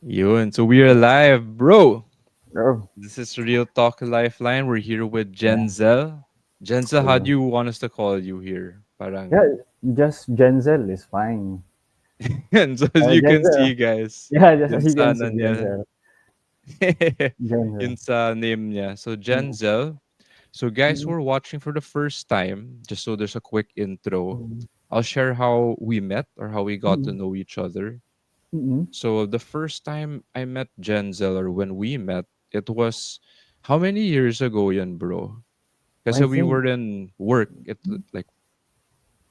Yun. So we are live, bro. Oh, This is Real Talk Lifeline. We're here with yeah. Jenzel. Jenzel, how Yeah, do you want us to call you here? yeah, Parang. just Jenzel is fine. And so as you can Jenzel. see, guys, Yeah, just yun as you sa can see, ano niya. Jenzel. Jenzel. Yun sa name niya. So Mm, Jenzel. So guys who mm, are watching for the first time, just so there's a quick intro, mm, I'll share how we met or how we got to mm, know each other. mm. So the first time I met Jenzel or when we met, it was how many years ago yan, bro? Kasi I we think, were in work, like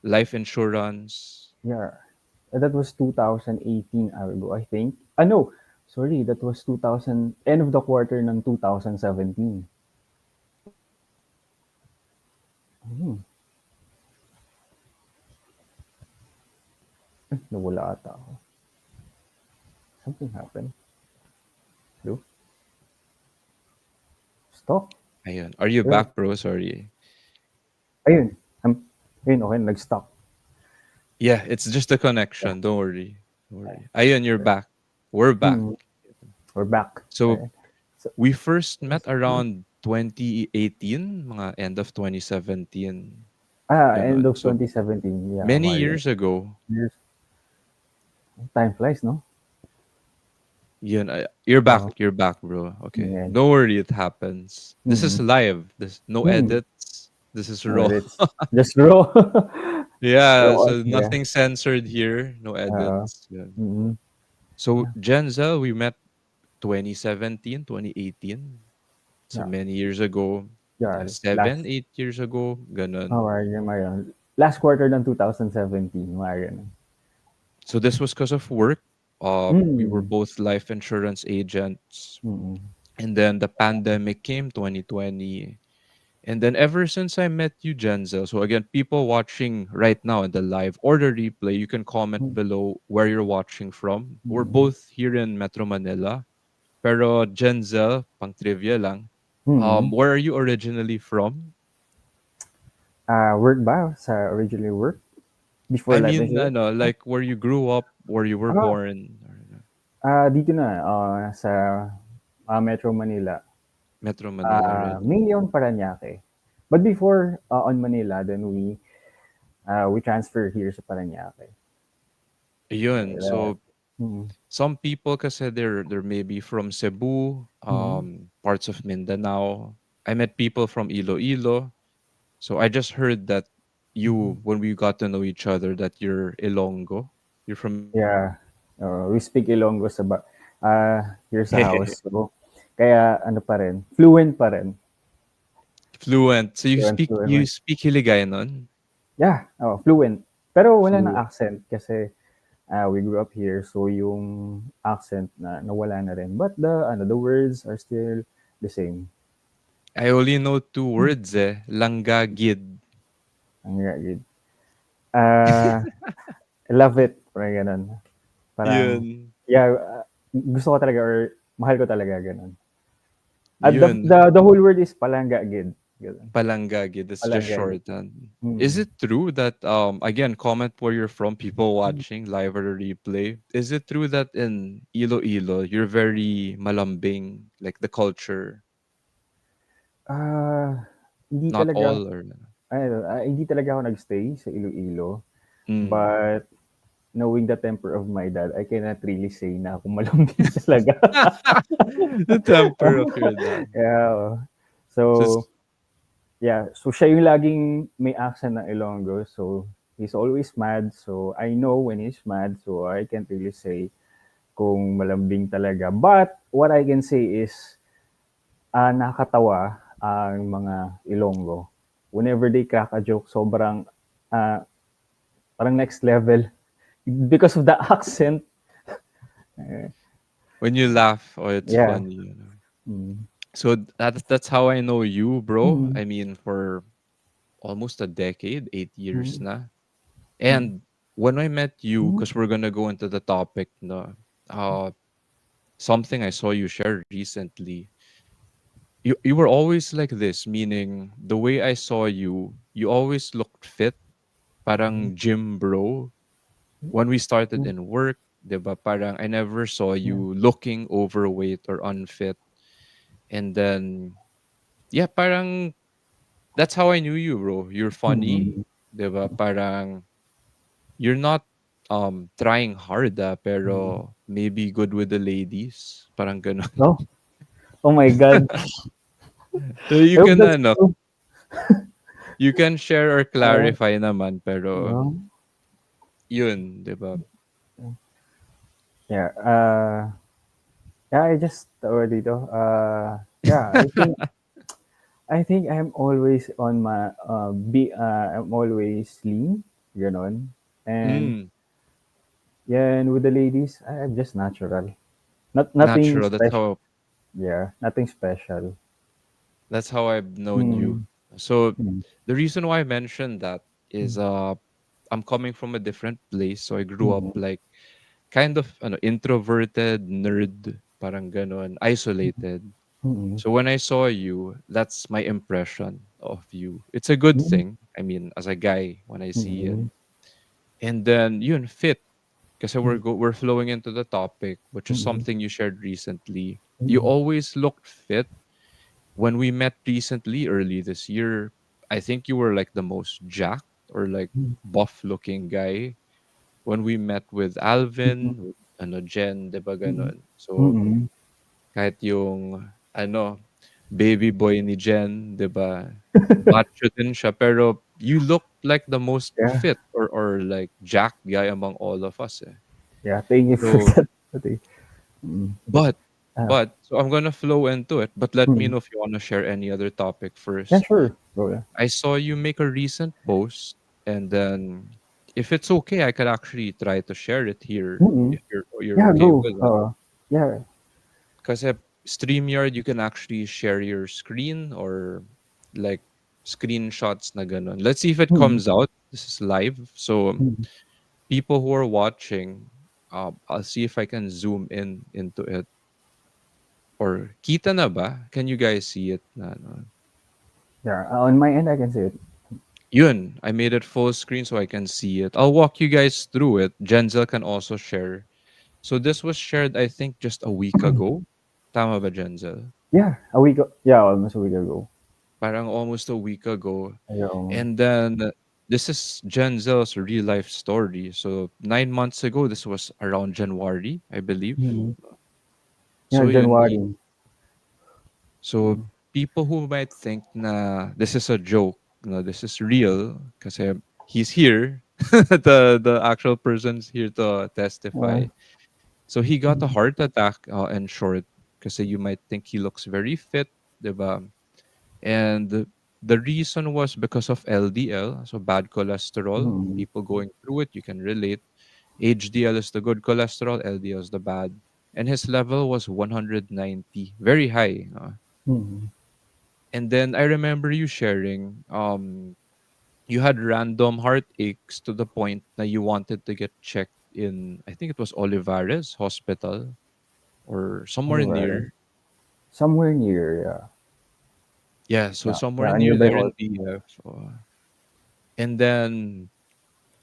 life insurance. yeah, that was 2018 ago, I think. No, sorry, that was 2000, end of the quarter ng 2017. Hmm, nawala ata ako. Something happened. Hello? Stop. Ayun. Are you There. back, bro? Sorry. Ayun. Ayun, okay, nag-stop. Yeah, it's just a Yeah. connection. Don't worry. Don't worry. Ayun, you're back. We're back. Mm, we're back. So Okay. So, we first met mm, around 2018, mga end of 2017. end Ganon. of So 2017. Yeah, many Mario. years ago. Years. Time flies, no? Yun, you're back. Uh, You're back, bro. Okay. yeah. Don't worry, it happens. This is Mm-mm. live. This no Mm. edits. This is No raw. edits. Just raw. Yeah, Raw. so Yeah. nothing censored here. No Uh, edits. Yeah. mm-mm. So Yeah. Jenzel, we met 2017, 2018. So Yeah. many years ago. Yeah. Yeah, Last. 7, 8 years ago. Oh, Ganun. Mario, Mario. Last quarter ng 2017, Mario. So this was because of work. We were Mm. both life insurance agents. Mm-mm. And then the pandemic came 2020. And then ever since I met you, Jenzel, so again, people watching right now in the live or the replay, you can comment below where you're watching from. We're Mm-mm. both here in Metro Manila. Pero Jenzel, pang trivia lang, Mm-mm. where are you originally from? Work ba? Sa originally work? Before I life mean, insurance? ano, like where you grew up, where you were Ah, born, dito na. Sa Metro Manila. Metro Manila rin. Mainly on Parañaque. But before on Manila, then we transfer here sa Parañaque. Ayun. Uh, So mm, some people kasi they're maybe from Cebu, mm, parts of Mindanao. I met people from Iloilo. So I just heard that mm. you, when we got to know each other, that you're Ilonggo. You're from Ilonggo. Yeah. We speak Ilonggo here sa house. So, kaya ano pa rin, fluent pa rin. Fluent. So Fluent. you speak Hiligaynon? Yeah, fluent. Pero wala ng Fluent. accent kasi we grew up here so yung accent na nawala na rin. But the words are still the same. I only know two words eh. Langgagid. Ang good. Uh, I love it. Parang ganun. Parang, Yun. yeah, gusto ko talaga or mahal ko talaga ganun. At Yun. the whole word is palangga gid. Ganun. Palanggagid. It's just Palangga gid. shortened. Is Mm. it true that again, comment where you're from, people watching live or replay. Is it true that in Iloilo you're very malambing, like the culture? Ah, hindi Not talaga all or hindi talaga ako nagstay sa Iloilo. mm. But knowing the temper of my dad, I cannot really say na ako malambing talaga. The temper of your dad. Yeah. So So, yeah. So, siya yung laging may accent ng Ilonggo. So, he's always mad. So, I know when he's mad. So, I can't really say kung malambing talaga. But, what I can say is, nakakatawa ang mga Ilonggo. Whenever they crack a joke, sobrang, ah, parang next level. Because of the accent. when you laugh, oh, it's Yeah. funny. Mm. So that's how I know you, bro. Mm. I mean, for almost a decade, 8 years Mm. na. Mm. And when I met you, Mm. because we're gonna go into the topic, no, something I saw you share recently. You were always like this, meaning the way I saw you, you always looked fit, Mm. parang gym bro. When we started Mm. in work, 'di ba? Parang I never saw Yeah. you looking overweight or unfit. And then yeah, parang that's how I knew you, bro. You're funny, Mm. 'di ba? Parang you're not trying hard Mm. pero maybe good with the ladies, parang gano'n. Oh, oh my God. So you I hope can that's ano, true. you can share or Uh, clarify naman pero well, yun, 'di ba? yeah. Yeah, I just already dito. Yeah, I think I'm always on my I'm always lean, ganon. And Mm, yeah, and with the ladies, I'm just natural. Nothing natural. special. Yeah, nothing special. That's how I've known you. Mm, So mm, the reason why I mentioned that is mm, I'm coming from a different place. So I grew up mm, like kind of introverted, nerd, parang ganon, isolated. mm, So when I saw you, that's my impression of you. It's a good mm, thing. I mean, as a guy, when I see it. mm, And then yun fit. Kasi mm, we're flowing into the topic, which is mm, something you shared recently. You mm, always looked fit. When we met recently, early this year, I think you were like the most jacked or like mm, buff looking guy. When we met with mm, Alvin, with Jen, 'di ba mm, ganon? So mm. kahit yung baby boy ni Jen, 'di ba? Macho din siya pero you look like the most Yeah, fit or like jacked guy among all of us eh. yeah. Thank you for So that. Okay. Mm, but ah, so I'm gonna flow into it, but let me mm. know if you wanna share any other topic Yeah, first. sure. Go, yeah. I saw you make a recent post and then if it's okay, I could actually try to share it here Mm-mm. if you're Yeah, okay go. with it. Yeah. Kasi StreamYard, you can actually share your screen or like screenshots na ganun. Let's see if it Mm-mm. comes out. This is live. So Mm-mm. people who are watching, I'll see if I can zoom in into it. Or kita na ba? Can you guys see it? Na, no? Yeah. On my end, I can see it. Yun, I made it full screen so I can see it. I'll walk you guys through it. Jenzel can also share. So this was shared, I think, just a week ago. Tama ba, Jenzel? Yeah, a week. Yeah, almost a week ago. Parang almost a week ago. Ayun. And then this is Jenzel's real life story. So 9 months ago, this was around January, I believe. Mm. Yeah, So yun, January. so Mm. people who might think na this is a joke, no, this is real, kasi he's here. The actual person's here to Uh, testify. So he got a heart attack in short, kasi you might think he looks very fit, diba? And the reason was because of LDL, so bad cholesterol. mm. People going through it, you can relate. HDL is the good cholesterol, LDL is the bad. And his level was 190, very high. Mm. And then I remember you sharing, you had random heartaches to the point that you wanted to get checked in, I think it was Olivares Hospital or somewhere Alright. near. Somewhere near, yeah. Yeah, so Yeah, somewhere yeah, near nearby there in hall. BF. And then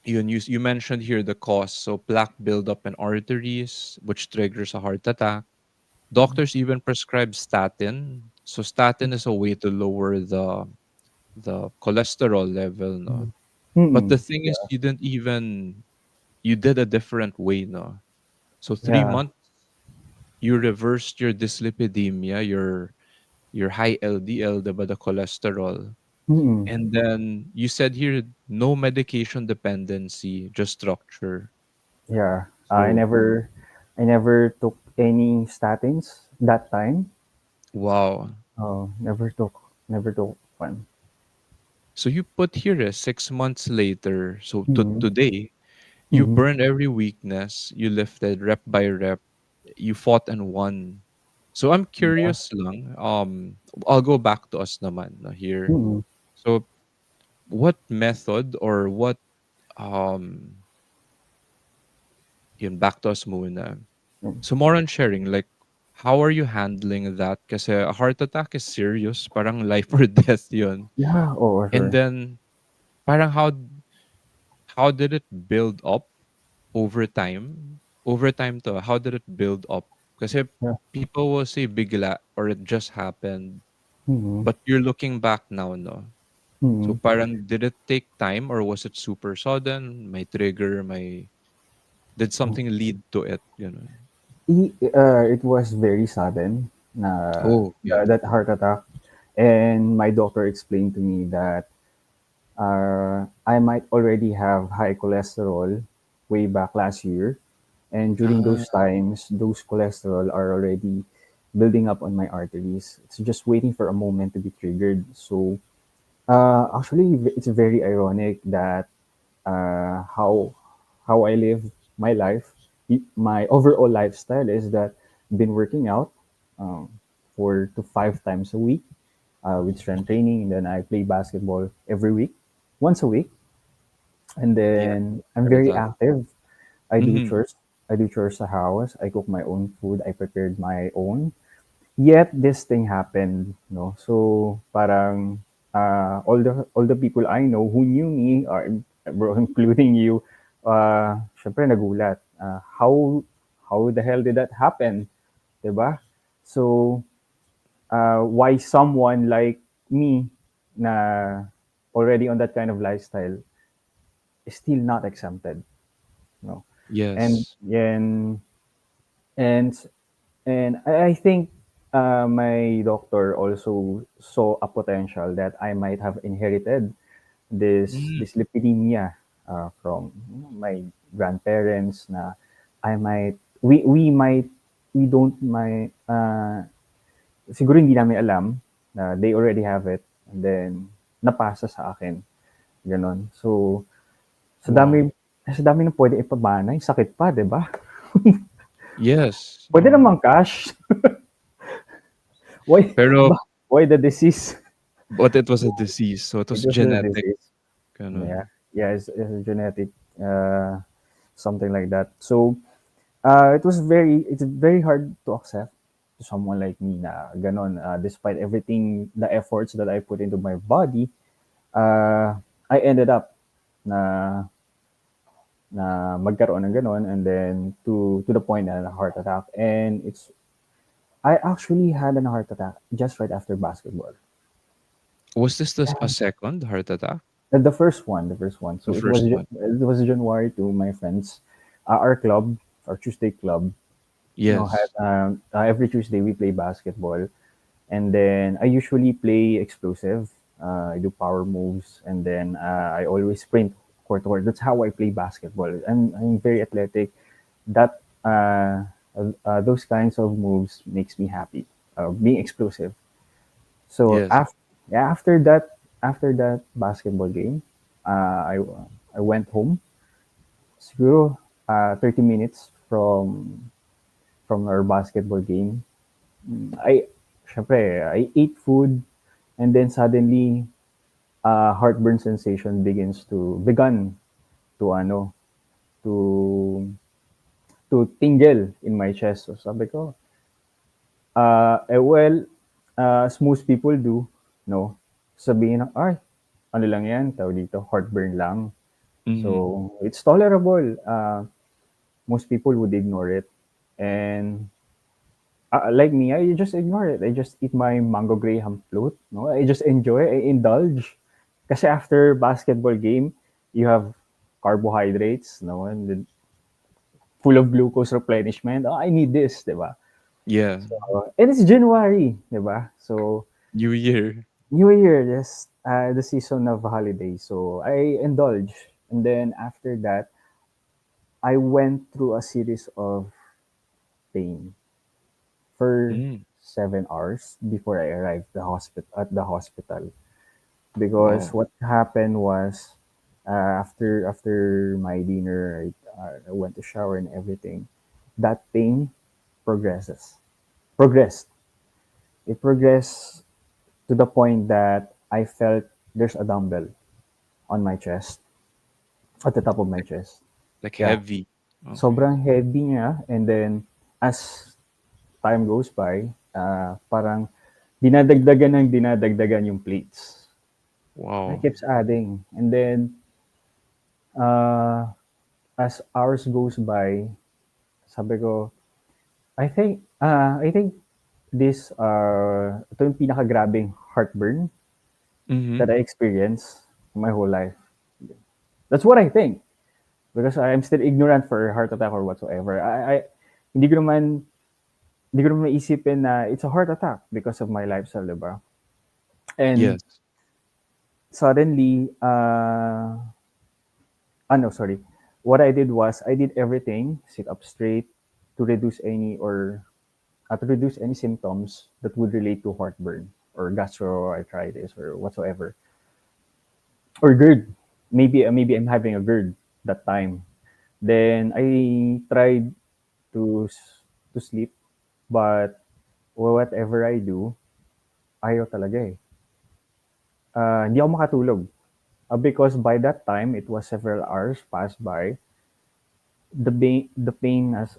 you mentioned here the cause. So plaque buildup in arteries, which triggers a heart attack. Doctors even prescribe statin. So statin is a way to lower the cholesterol level, no. Mm. But the Mm. thing is, Yeah, you did a different way, no. So three yeah. months you reversed your dyslipidemia, your high LDL, the cholesterol, Mm. and then you said here no medication dependency, just structure. Yeah. So I never took any statins that time. wow. Oh, never took one. So you put here 6 months later. So to Mm. today, you Mm. burned every weakness. You lifted rep by rep. You fought and won. So I'm Yeah. curious lang. I'll go back to us naman no, here. Mm. So what method or what um yun back to us muna. Mm. So more on sharing like how are you handling that? Kasi a heart attack is serious, parang life or death yun. Yeah, oh, And sure. then parang how did it build up over time? over time to, how did it build up? Kasi Yeah. people will say bigla or it just happened, Mm-hmm. but you're looking back now, no? So Mm-hmm. parang did it take time or was it super sudden? May trigger, may did something lead to it, you know? It was very sudden na Oh, yeah. that heart attack, and my doctor explained to me that I might already have high cholesterol way back last year, and during Ah, those times, those cholesterol are already building up on my arteries. It's just waiting for a moment to be triggered. So actually, it's very ironic that how I live my life, my overall lifestyle is that I've been working out um, 4 to 5 times a week with strength training, and then I play basketball every week, once a week, and yeah, then I'm heard very that. active. I do Mm-hmm. chores. I do chores sa house. I cook my own food. I prepared my own. Yet this thing happened, no? So parang all the people I know who knew me, are bro, including you, syempre nagulat. How the hell did that happen, 'di ba? So why someone like me na already on that kind of lifestyle is still not exempted, no? And Yes. and and I think my doctor also saw a potential that I might have inherited this Mm, dyslipidemia from my grandparents na we don't my siguro hindi namin alam na they already have it, and then napasa sa akin ganon. So sa wow. dami sa dami ng pwede ipamanay, sakit pa, 'di ba? Yes. Pwede naman cash. Why Pero why the disease? but it was a disease, so it was It was a genetic, disease. ganun. Yeah, yeah, it's a genetic, something like that. So it's very hard to accept to someone like me na ganon. Despite everything, the efforts that I put into my body, I ended up na magkaroon ng ganon, and then to the point na heart attack. And I actually had a heart attack just right after basketball. Was this a second heart attack? The first one. The So first one. it was January to my friends, our club, our Tuesday club. Had Yes. every Tuesday we play basketball, and then I usually play explosive. I do power moves, and then I always sprint court to court. That's how I play basketball. I'm very athletic. That those kinds of moves makes me happy. Being explosive. So Yes. after that basketball game, I went home. Siguro 30 minutes from our basketball game. I ate food, and then suddenly heartburn sensation begun to ano to tingle in my chest. So sabi ko, well, as most people do, no, sabihin na, ay, ano lang yan, tawag dito, heartburn lang. Mm-hmm. So, it's tolerable. Most people would ignore it. And like me, I just ignore it. I just eat my mango graham float. No, I just enjoy. I indulge. Kasi after basketball game, you have carbohydrates, no, and then full of glucose replenishment. Oh, I need this, di ba? Yeah. So, and it's January, di ba? So New Year. New Year, yes, the season of holiday. So I indulge, and then after that, I went through a series of pain for Mm. 7 hours before I arrived the hospital. Because Wow. what happened was, after my dinner, I went to shower and everything. That pain progresses, progressed. It progressed to the point that I felt there's a dumbbell on my chest, at the top of my Like chest. like Yeah, heavy. Okay. sobrang heavy niya, and then as time goes by, parang dinadagdagan yung plates. I Wow. keeps adding, and then uh, as hours goes by, Sabi ko, I think this, ito yung pinakagrabing heartburn Mm-hmm. that I experienced my whole life. That's what I think. Because I'm still ignorant for heart attack or whatsoever. Hindi ko naman, hindi ko naman isipin na it's a heart attack because of my lifestyle, diba? And Yes. suddenly, no, sorry. What I did was I did everything, sit up straight, to reduce any symptoms that would relate to heartburn or gastroenteritis or whatsoever, or GERD. Maybe I'm having a GERD that time. Then I tried to to sleep, but whatever I do, ayaw talaga eh. Hindi ako makatulog. Because by that time, it was several hours passed by. The pain has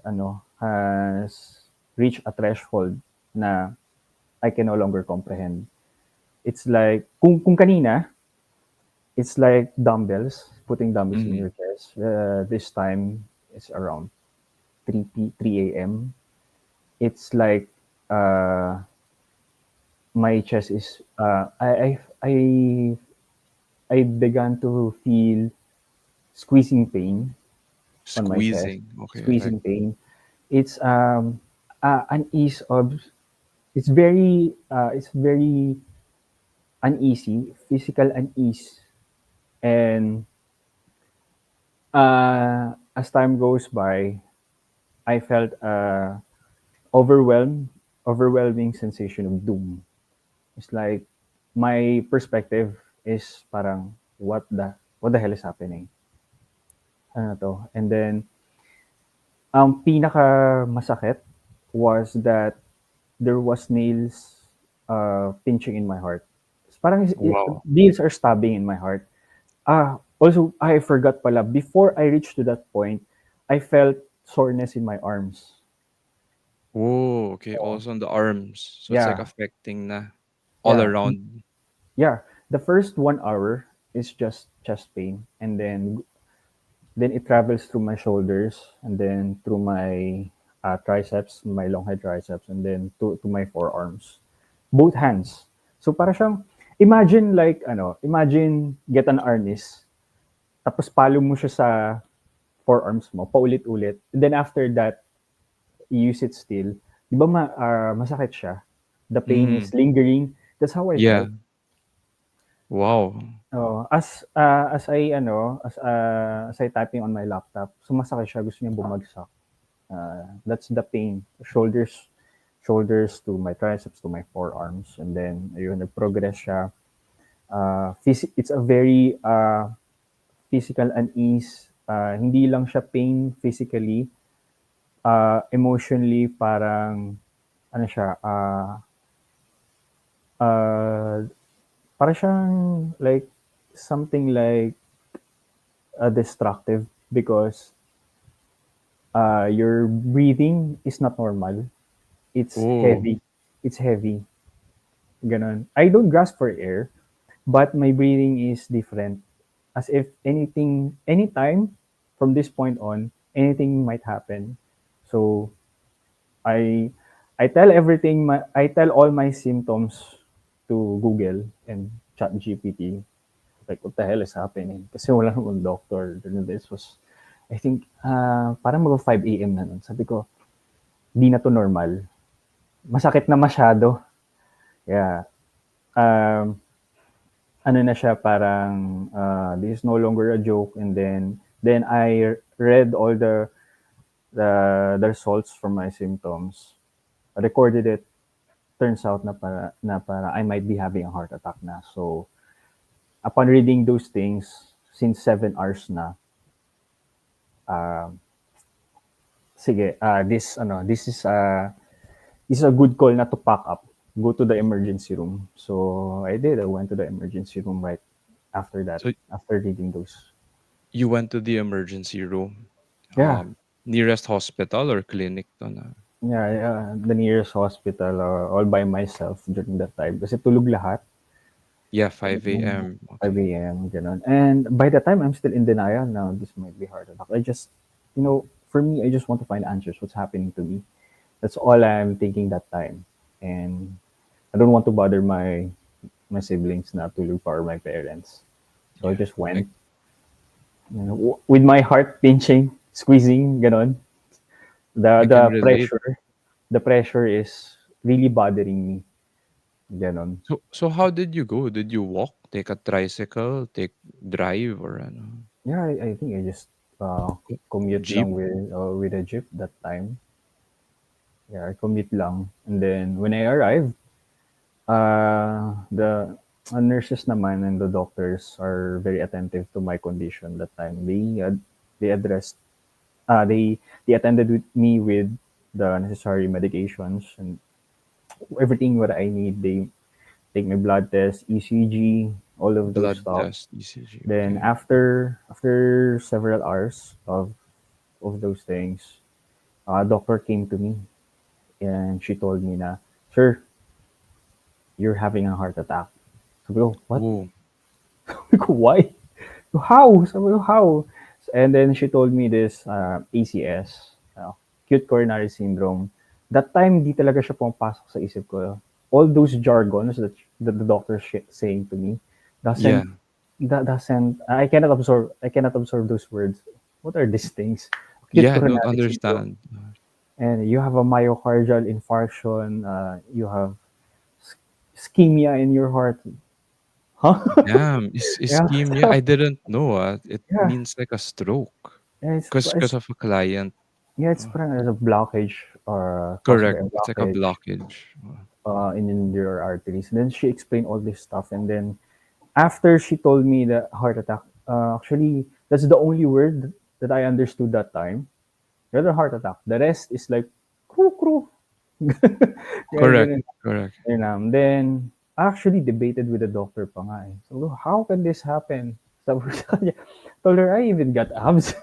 reached a threshold na I can no longer comprehend. It's like kung kanina, it's like dumbbells, putting dumbbells in Mm-hmm. your chest. This time it's around 3 a.m. It's like uh, my chest is I began to feel squeezing pain on my chest, Squeezing. Okay. Like, squeezing pain. It's unease of it's very uneasy, physical unease, and as time goes by, I felt overwhelmed, overwhelming sensation of doom. It's like my perspective is parang what the hell is happening? Ano to? And then ang pinaka masakit was that there was nails pinching in my heart. It's parang wow. nails are stabbing in my heart. Also, I forgot pala, before I reached to that point, I felt soreness in my arms. Oh, okay. Oh, Also on the arms. So it's like yeah, affecting na all yeah, around. yeah. The first 1 hour is just chest pain, and then it travels through my shoulders, and then through my triceps, my long head triceps, and then to my forearms, both hands. So para siyang, imagine get an harness, tapos palo mo siya sa forearms mo, paulit-ulit. And then after that, you use it still. Di ba masakit siya? The pain Mm-hmm. is lingering. That's how I Yeah. felt. Wow. Oh, as I typing on my laptop, sumasakit siya, gusto niya bumagsak. That's the pain. Shoulders to my triceps to my forearms, and then ayun, nag-progress siya. It's a very physical unease. Hindi lang siya pain physically, emotionally parang ano siya, uh, para siyang like something like destructive because your breathing is not normal. It's Oh. heavy. It's heavy. Ganon. I don't grasp for air, but my breathing is different. As if anytime from this point on, anything might happen. So I I tell all my symptoms to Google and ChatGPT. Like, what the hell is happening? Kasi wala namang doctor. This was, I think, parang mag 5 a.m. na nun. Sabi ko, di na to normal. Masakit na masyado. Yeah. Um, ano na siya, parang, this is no longer a joke. And then I read all the results from my symptoms. I recorded it. Turns out na para I might be having a heart attack na. So, upon reading those things, since 7 hours na, sige, this is a good call na to pack up, go to the emergency room. So I did. I went to the emergency room right after that, So after reading those. you went to the emergency room. Yeah, Nearest hospital or clinic to na? yeah, the nearest hospital, all by myself during that time. Kasi tulog lahat. Yeah, 5 a.m. 5 Okay. a.m. Ganun. And by the time, I'm still in denial now. This might be heart attack. I just, you know, for me, I just want to find answers. What's happening to me? That's all I'm thinking that time. And I don't want to bother my siblings not to look for my parents. So I Yeah. just I, went, with my heart pinching, squeezing, ganon. The I the can relate. pressure, the pressure is really bothering me, ganon. So how did you go? Did you walk, take a tricycle, take drive, or ano? Yeah, I think I just commute Jeep? lang with a jeep that time. Yeah, I commute lang. And then when I arrived, the nurses naman and the doctors are very attentive to my condition that time. They addressed they attended with me with the necessary medications and everything what I need. They take my blood test, ECG, all of those Blood stuff. test, ECG. Then Okay. after several hours of those things, a doctor came to me and she told me na, "Sir, you're having a heart attack." Sabi ko, "What?" Oh, Sabi ko, "Why?" How? Sabi ko, how? And then she told me this ACS, acute coronary syndrome. That time, di talaga siya pumapasok sa isip ko. All those jargons that the doctor saying to me yeah. doesn't doesn't I cannot absorb those words. What are these things? Acute Yeah, I don't coronary syndrome. understand. And you have a myocardial infarction. You have ischemia in your heart. Huh? Damn, Yeah. ischemia, I didn't know. It Yeah. means like a stroke. Yeah, Cause of a client. yeah, it's Uh, parang there's a blockage or caused by Correct. a It's like a blockage blockage. in your arteries. And then she explained all this stuff. And then after she told me the heart attack, actually, that's the only word that I understood that time. The other heart attack. The rest is like, crew, crew. Yeah, Correct. ganun. Correct. Then, I actually debated with the doctor pa nga eh. So, how can this happen? Sabi ko sa kanya, told her, I even got abs.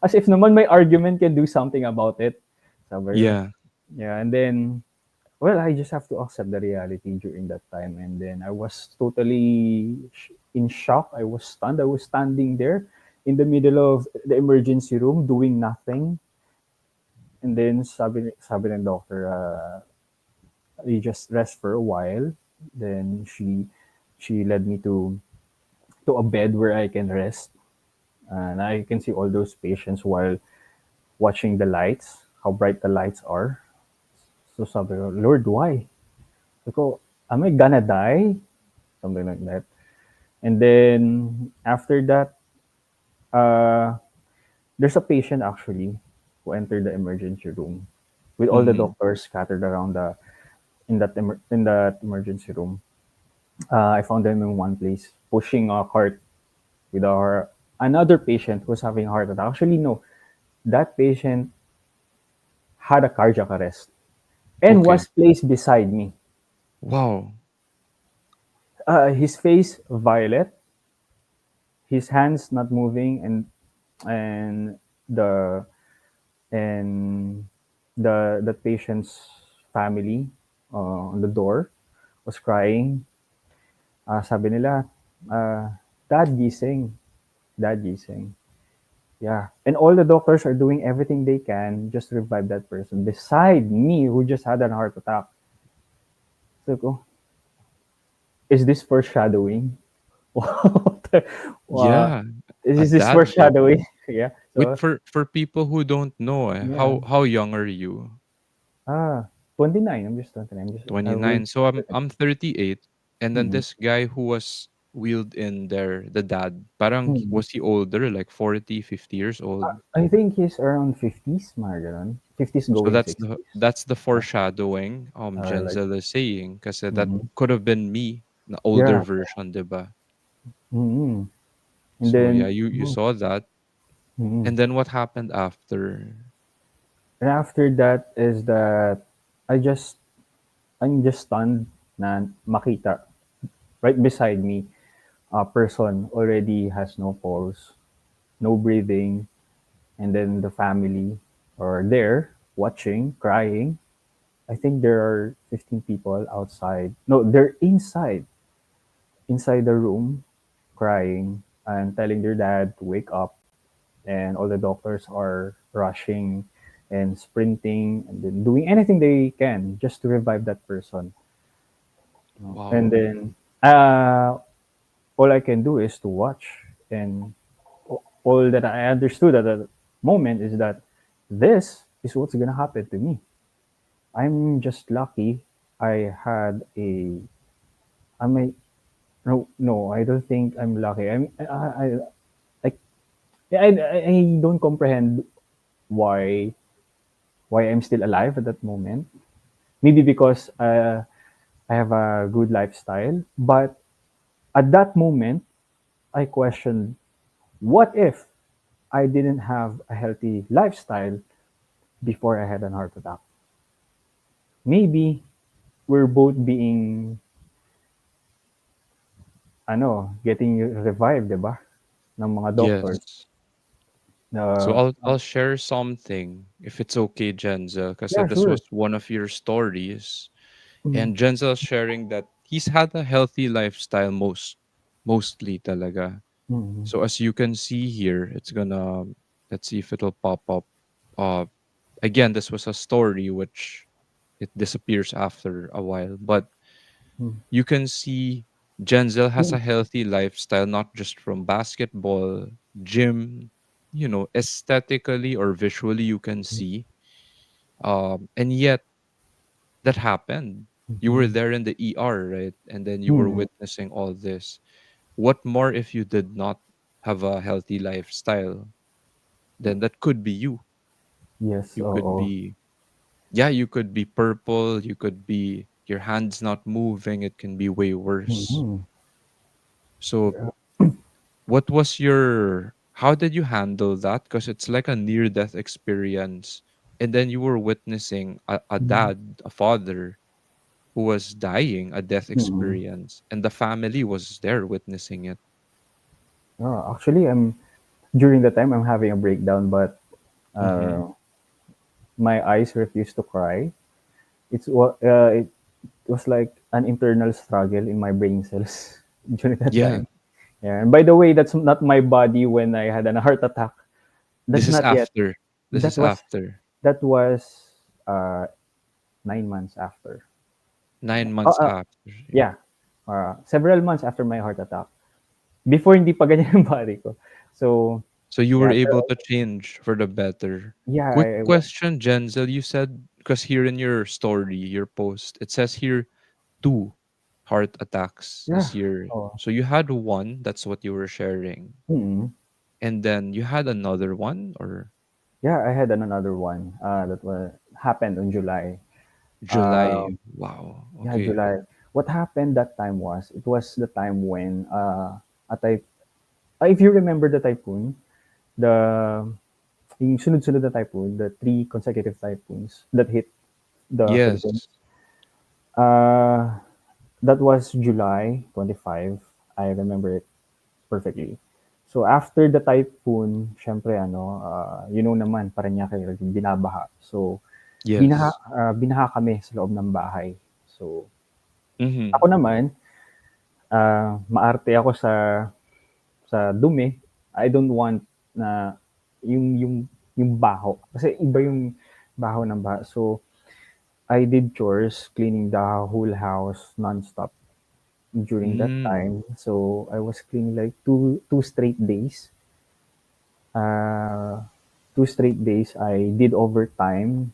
As if naman my argument can do something about it. Sabi ko. Yeah. Yeah, and then, well, I just have to accept the reality during that time. And then I was totally in shock. I was stunned. I was standing there in the middle of the emergency room doing nothing. And then sabi ng doctor, you just rest for a while. Then she led me to a bed where I can rest. And I can see all those patients while watching the lights, how bright the lights are. So sabi ko, Lord, why? Sabi ko, am I gonna die? Something like that. And then after that, uh, there's a patient actually who entered the emergency room with all the Mm-hmm. doctors scattered around the in that emergency room. I found them in one place pushing a cart with our another patient who was having a heart attack. Actually, no, that patient had a cardiac arrest and Okay. was placed beside me. Wow. His face violet, his hands not moving, and the and the patient's family on the door was crying. Sabi nila, uh, Dad gising, Dad gising. Yeah, and all the doctors are doing everything they can just to revive that person. Beside me, who just had an heart attack. So ko, is this foreshadowing? Wow. Yeah. A Is this dad joke. foreshadowing? Yeah. Wait, So for people who don't know, yeah. how young are you? 29. I'm just 29. I'm just with 29. So I'm 38, and then mm, this guy who was wheeled in there, the dad, parang mm. was he older, like 40, 50 years old? I think he's around 50s, mga ganun. 50s So going that's the 60s. that's the Yeah. foreshadowing Like, Jenzel is saying, kasi that mm, could have been me, the older yeah. version, diba? Mm. And So yeah, then, you saw that. mm. And then what happened after? And after that is that I just, I'm just stunned na makita right beside me, a person already has no pulse, no breathing, and then the family are there watching, crying. I think there are 15 people outside. No, they're inside the room, crying and telling their dad to wake up. And all the doctors are rushing and sprinting and then doing anything they can just to revive that person. And Wow. then uh, all I can do is to watch. And all that I understood at that moment is that this is what's gonna happen to me. I'm just lucky. I had a. I'm a. No, no, I don't think I'm lucky. I, I don't comprehend why I'm still alive at that moment. Maybe because I have a good lifestyle, but at that moment I questioned, what if I didn't have a healthy lifestyle before I had an heart attack? Maybe we're both being getting revived, 'di ba? Ng mga doctors. Yes. So Na I'll share something if it's okay, Jenza, because yeah, this sure. was one of your stories, Mm, and Jenza sharing that he's had a healthy lifestyle mostly talaga. mm, So as you can see here, it's gonna, let's see if it'll pop up. Uh, Again, this was a story which it disappears after a while, but mm, you can see Jenzel has mm, a healthy lifestyle, not just from basketball, gym, aesthetically or visually, you can see. And yet, that happened. You were mhm, there in the ER, right? And then you were mm. witnessing all this. What more if you did not have a healthy lifestyle? Then that could be you. Yes, You could oo. be, yeah, you could be purple. You could be, your hands not moving. It can be way worse. Mm. So Yeah. how did you handle that? Because it's like a near death experience. And then you were witnessing a Mm, dad, a father who was dying, a death mm. experience, and the family was there witnessing it. Actually, during the time I'm having a breakdown, but Mm-hmm. uh, my eyes refuse to cry. It was like an internal struggle in my brain cells during that Yeah, time. Yeah, and by the way, that's not my body when I had an heart attack. this That's is not yet. after. This That is was after that was uh 9 months after. 9 months Uh, after. Yeah. yeah, several months after my heart attack. Before hindi pa ganyan yung body ko. So So you were yeah, able to change for the better. yeah, Quick question, Jenzel. You said, because here in your story, your post, it says here two heart attacks yeah. this year. Oh, So you had one, that's what you were sharing. mm. And then you had another one, or Yeah, I had another one that was happened in July. July. Um, Wow. yeah, Okay. July. What happened that time was it was the time when a type. If you remember the typhoon, the yung sunod-sunod na typhoon, the three consecutive typhoons that hit the Philippines. Yes. Uh, that was July 25. I remember it perfectly. So after the typhoon, syempre naman Parañaque binabaha. So Yes. binaha kami sa loob ng bahay. So Mm-hmm. ako naman, maarte ako sa dumi. I don't want na yung yung yung baho kasi iba yung baho ng baha. So I did chores, cleaning the whole house nonstop during that Mm. time. So I was cleaning like two straight days. Uh, 2 straight days I did overtime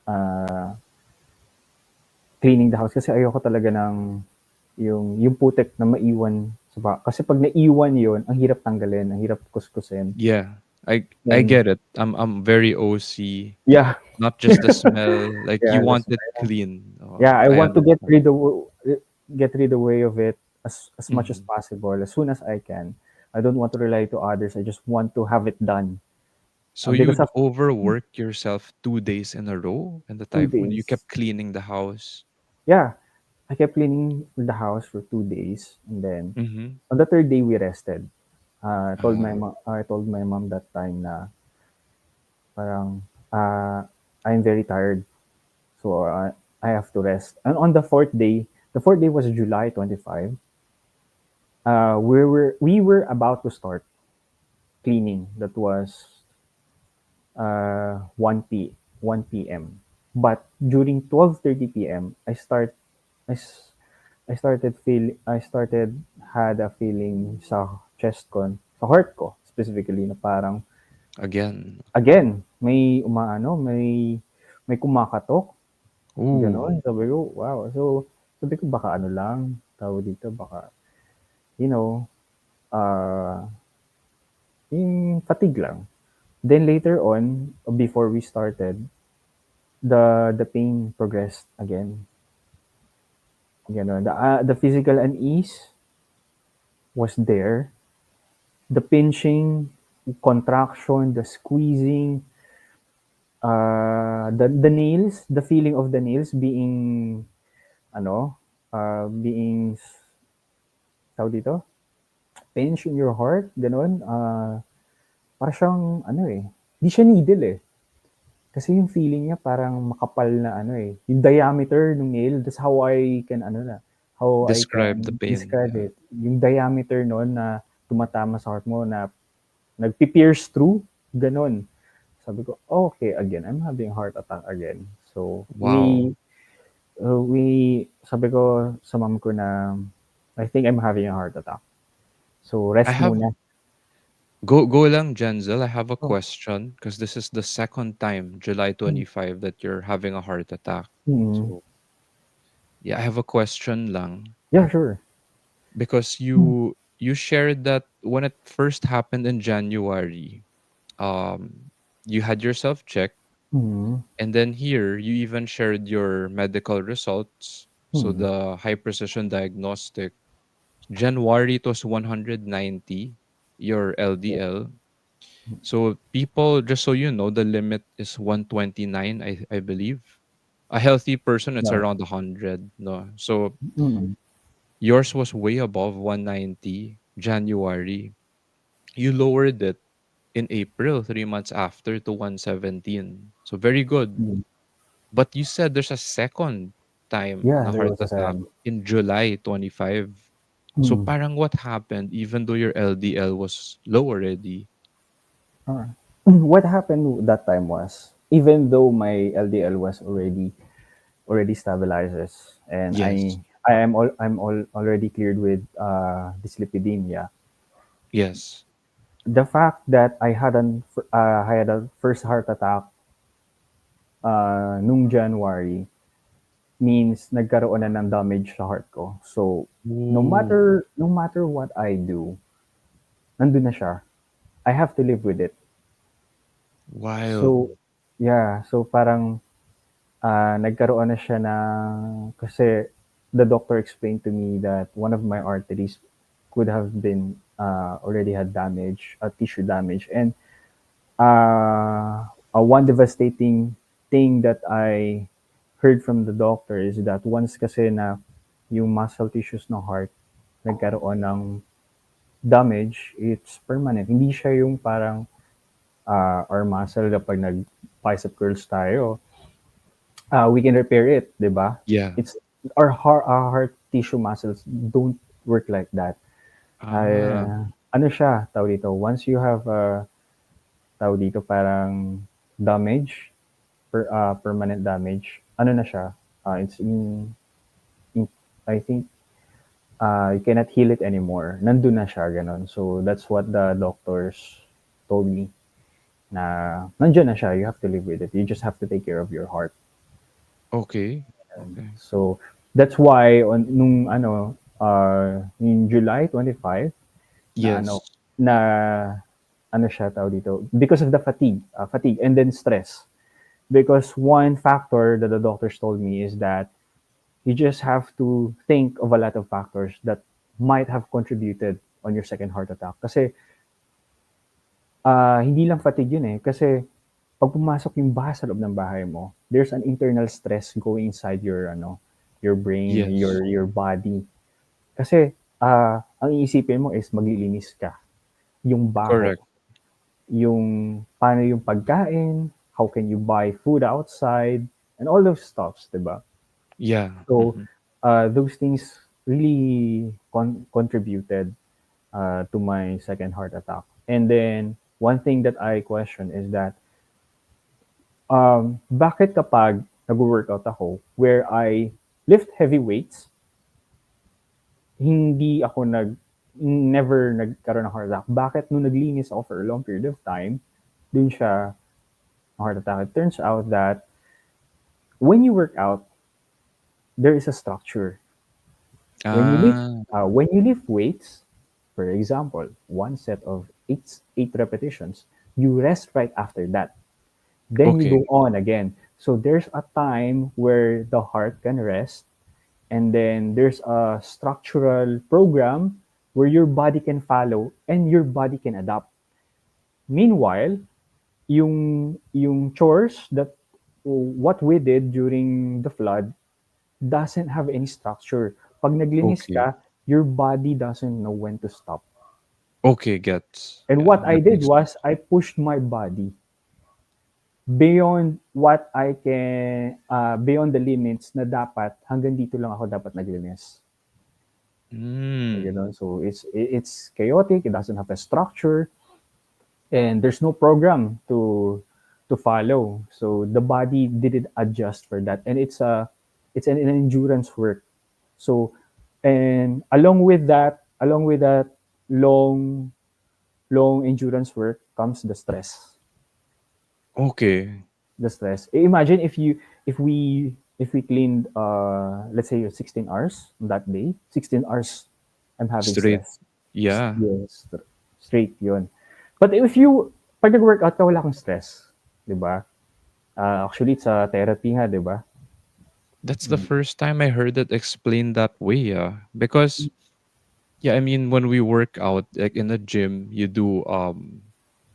uh, cleaning the house kasi ayoko talaga ng yung putek na maiwan sa kasi pag naiwan yon ang hirap tanggalin, ang hirap kuskusin. Yeah. I Then get it. I'm very OC. yeah, Not just the smell. Like you yeah, want that's it clean. yeah, I I want to understand. get rid away of it as much as Mhm. possible, as soon as I can. I don't want to rely to others. I just want to have it done. So Because you'd of overwork yourself 2 days in a row in the two typhoon. You days, kept cleaning the house. yeah, I kept cleaning the house for 2 days, and then Mm-hmm. on the third day we rested. Ah, I told my mom that time na parang I'm very tired, so I have to rest. And on the fourth day was July 25. We were about to start cleaning. That was 1 p.m. But during 12:30 p.m., I, s- I started had a feeling sa chest ko, sa heart ko specifically na parang Again. again, may umaano, may kumakatok, Ooh, gano'n. Sabi ko, wow. So, sabi ko baka ano lang, tawag dito, baka, you know, ah, yung fatigue lang. Then later on, before we started, the pain progressed again. Gano'n. The physical unease was there. The pinching, contraction, the squeezing, the nails, the feeling of the nails being ano, being tawag dito, pinch in your heart, gano'n. Para siyang ano eh, di siya needle eh. Kasi yung feeling niya parang makapal na ano eh, yung diameter ng nail, that's how I can ano na, how I describe the can pain. describe Yeah. it. Yung diameter nun na tumatama sa heart mo na nagpi-pierce through, gano'n. Sabi ko, "Oh, okay, again, I'm having heart attack again." So, Wow. sabi ko sa mom ko na, "I think I'm having a heart attack. So, I rest have muna." go lang, Jenzel. I have a Oh, question because this is the second time, July mm, 25, that you're having a heart attack. mm. So, yeah, I have a question lang Yeah, sure. because Mm, you shared that when it first happened in January, you had yourself checked, mm, and then here you even shared your medical results. So mm. the high precision diagnostic, January it was 190, your Yeah, LDL. So people, just so you know, the limit is 129, I believe. A healthy person, it's no. around 100. No, so Mm, yours was way above 190 January. You lowered it in April, 3 months after, to 117. So very good. mm. But you said there's a second time Yeah, na there heart was a attack sad. in July 25. So Mm. parang what happened even though your LDL was low already? Ah. What happened that time was, even though my LDL was already stabilizes, and Yes. I'm already cleared with dyslipidemia. Yes. The fact that I had a first heart attack nung January means nagkaroon na ng damage sa heart ko. So Ooh, no matter what I do, nandun na siya. I have to live with it. wild. So yeah, so parang nagkaroon na siya ng kasi the doctor explained to me that one of my arteries could have been already had damage, tissue damage, and one devastating thing that I heard from the doctor is that once kasi na yung muscle tissues ng heart nagkaroon ng damage, it's permanent. Hindi siya yung parang our muscle kapag nag bicep curls tayo, we can repair it, 'di ba? Yeah. It's our heart tissue muscles don't work like that. Ah, Ano siya, tawag dito, once you have tawag dito parang damage, permanent damage, ano na siya, it's in I think you cannot heal it anymore. Nandun na siya, ganun. So that's what the doctors told me na nandiyan na siya, you have to live with it. You just have to take care of your heart. okay. Okay. So that's why nung ano in July 25 na Yes. na ano siya tawag dito because of the fatigue and then stress. Because one factor that the doctors told me is that you just have to think of a lot of factors that might have contributed on your second heart attack. Kasi hindi lang fatigue yun eh. Kasi pag pumasok yung baha sa loob ng bahay mo, there's an internal stress going inside your your brain, Yes. your body. Kasi ang iisipin mo is maglilinis ka. Yung baho, Correct. yung paano yung pagkain, how can you buy food outside, and all those stuffs, 'di ba? Yeah. So Mhm. those things really contributed to my second heart attack. And then one thing that I question is that Bakit kapag nag-workout ako where I lift heavy weights, hindi ako never nagkaroon ng heart attack. Bakit nung naglinis ako for a long period of time, dun siya heart attack? It turns out that when you work out, there is a structure. When you lift, Ah, when you lift weights, for example, one set of eight repetitions, you rest right after that. Then you okay. go on again. So there's a time where the heart can rest, and then there's a structural program where your body can follow and your body can adapt. Meanwhile, yung chores that what we did during the flood doesn't have any structure. Pag naglinis Okay. ka, your body doesn't know when to stop. Okay, gets. And Yeah, what I that did makes was sense. I pushed my body beyond what I can, beyond the limits na dapat hanggang dito lang ako dapat naglinis. Mm, Ganun. So it's chaotic. It doesn't have a structure, and there's no program to follow. So the body didn't adjust for that, and it's an endurance work. So, and along with that long long endurance work comes the stress. okay. The stress. Imagine if we cleaned let's say 16 hours on that day, 16 hours I'm having Straight. stress. Yeah. Yes, straight 'yun. But if you pag nag-workout ka wala kang stress, 'di ba? Actually sa therapy nga, 'di ba? That's the Mm. first time I heard it explained that way, yeah. Because yeah, I mean when we work out like in the gym, you do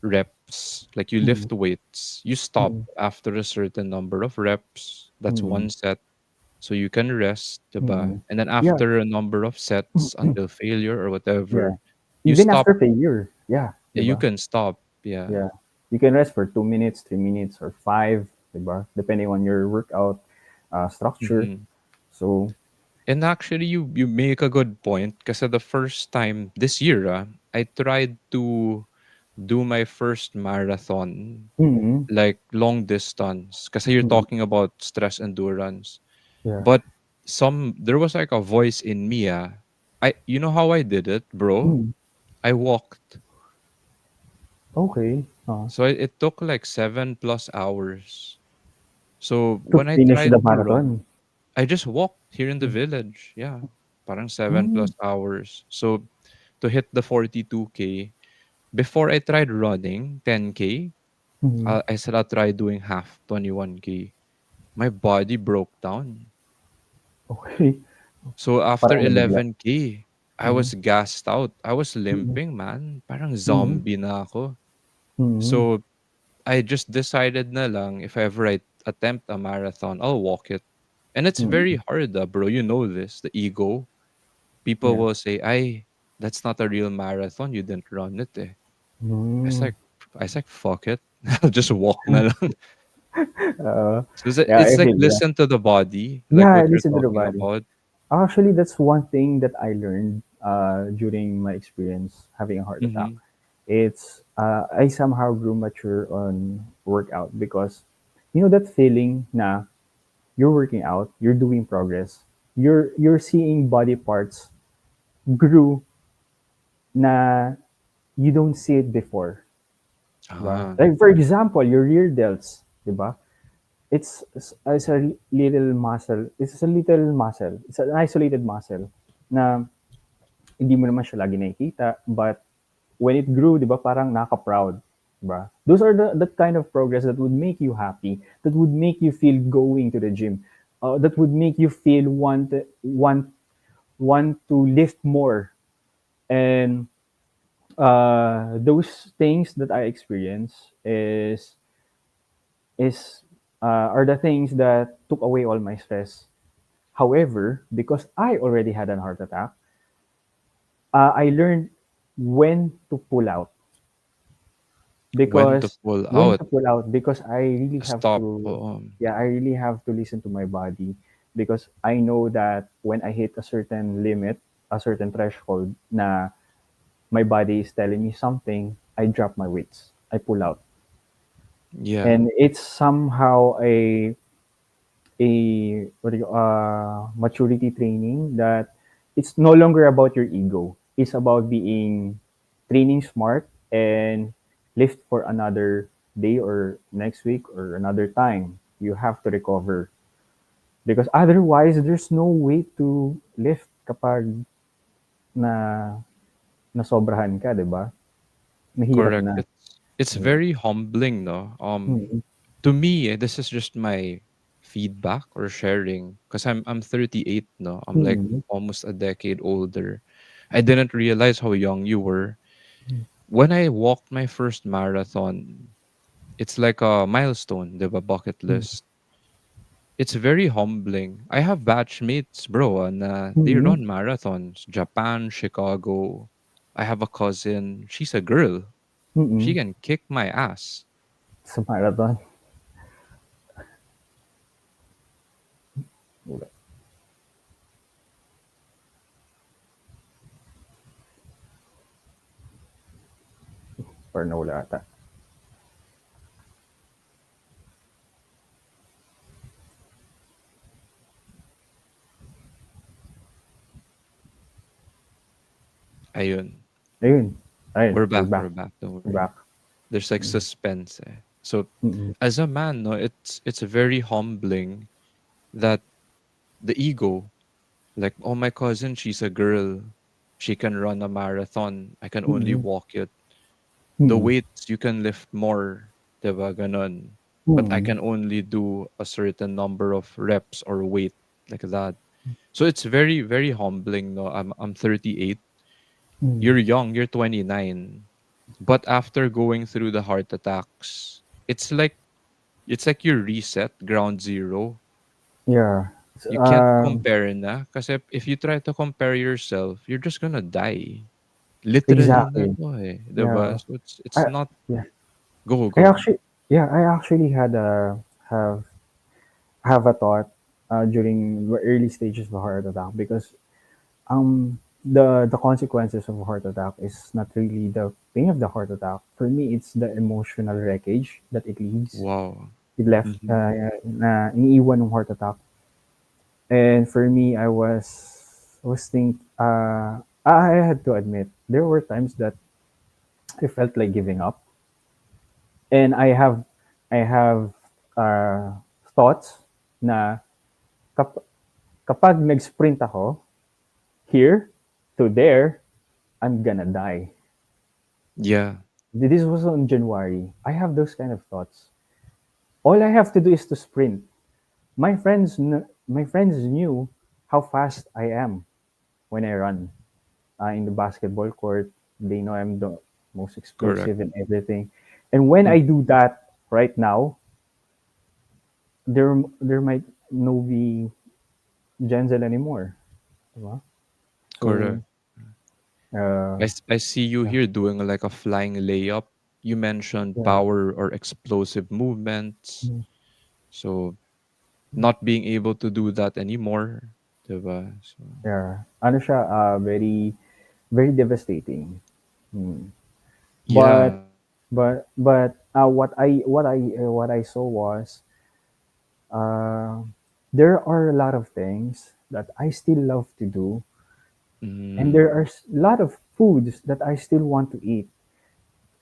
reps, like you Mm. lift weights. You stop Mm. after a certain number of reps. That's Mm. one set. So you can rest, diba? Mm. And then Yeah. after a number of sets until failure or Yeah. whatever, you Even stop. after failure. Yeah, 'di You ba? can stop. Yeah. Yeah. You can rest for 2 minutes, 3 minutes, or five, 'di ba? Depending on your workout structure. Hmm. So, And actually, you make a good point. Because the first time this year, I tried to do my first marathon, mm, like long distance. Because you're mm, talking about stress endurance, yeah. but there was like a voice in me. You know how I did it, bro? Mm, I walked. okay. So it took like 7+ hours. So To when I finish tried the to run, marathon. I just walked here in the village. Yeah. Parang seven Mm, plus hours. So to hit the 42K, before I tried running 10K, mm, I said I'll try doing half 21K. My body broke down. okay. So after Parang nabigla. 11K, I Mm, was gassed out. I was mm, limping, man. Parang mm, zombie na ako. mm, So I just decided na lang if ever I attempt a marathon, I'll walk it. And it's very mm, hard, bro. You know this, the ego. People yeah. will say, "Ay, that's not a real marathon. You didn't run it." Eh. I was Mm. like, fuck it. I'll just walk na lang. Uh, So yeah, it's I like feel yeah. listen to the body, like Yeah, what I you're listen to the talking body. about. Actually, that's one thing that I learned during my experience having a heart attack. Mm-hmm. It's I somehow grew mature on workout because you know that feeling na you're working out, you're doing progress, you're seeing body parts grew na you don't see it before, diba? Ah, Like for example, your rear delts, diba? It's a little muscle. It's a little muscle. It's an isolated muscle na hindi mo naman siya lagi nakikita, but when it grew, 'di ba, parang nakaka-proud, 'di ba? Those are the kind of progress that would make you happy, that would make you feel going to the gym, that would make you feel want to lift more. And those things that I experience is are the things that took away all my stress. However, because I already had a heart attack, I learned when to pull out. when to Because pull when out, to pull out, because I really have stop. to, yeah, I really have to listen to my body, because I know that when I hit a certain limit, a certain threshold na my body is telling me something, I drop my weights, I pull out. Yeah. and it's somehow a maturity training that it's no longer about your ego. It's about being training smart and lift for another day or next week or another time. You have to recover because otherwise there's no way to lift kapag na nasobrahan ka, 'di ba? Mahirap Correct. na. It's Mm. very humbling, no? Mm. To me, this is just my feedback or sharing because I'm 38, no? I'm like Mm. almost a decade older. I didn't realize how young you were. When I walked my first marathon, it's like a milestone, the bucket Mm. list. It's very humbling. I have batchmates, bro, and they Mm. run marathons. Japan, Chicago. I have a cousin. She's a girl. She Mm. can kick my ass. Sa marathon. Or nawala ata. Ayun. Ayun. Ayun, We're we're back. back. We're back. Don't We're worry. back. There's like Mm. suspense. Eh. So, Mm. as a man, no, it's very humbling that the ego, like, oh, my cousin, she's a girl. She can run a marathon. I can only Mm. walk it. The Mm. weights you can lift more, diba, ganon. But I Mm. can only do a certain number of reps or weight like that. So it's very very humbling. No, I'm 38. Mm. You're young. You're 29. But after going through the heart attacks, it's like you reset ground zero. Yeah. You can't compare na. Kasi if you try to compare yourself, you're just gonna die. Literally na Exactly. to eh. Diba? Yeah. So it's I not yeah. go I go. actually I actually had a have have a thought during the early stages of a heart attack because the consequences of a heart attack is not really the pain of the heart attack. For me, it's the emotional wreckage that it leaves. Wow. It left Mhm. na iniiwan ng heart attack. And for me, I was I had to admit there were times that I felt like giving up, and I have uh, thoughts na kap- kapag nag-sprint ako here to there, I'm gonna die. Yeah. This was on January. I have those kind of thoughts. All I have to do is to sprint. My friends knew how fast I am when I run in the basketball court. They know I'm the most Correct. explosive and everything. And when I do that right now, there might no be Jenzel anymore. Diba? So Correct. uh, I see you yeah, here doing like a flying layup. You mentioned yeah, power or explosive movements. mm, So not being able to do that anymore. Diba? So, yeah. Ano siya, very very devastating. Mm. yeah. But what I saw was uh, there are a lot of things that I still love to do, and there Mm, are a lot of foods that I still want to eat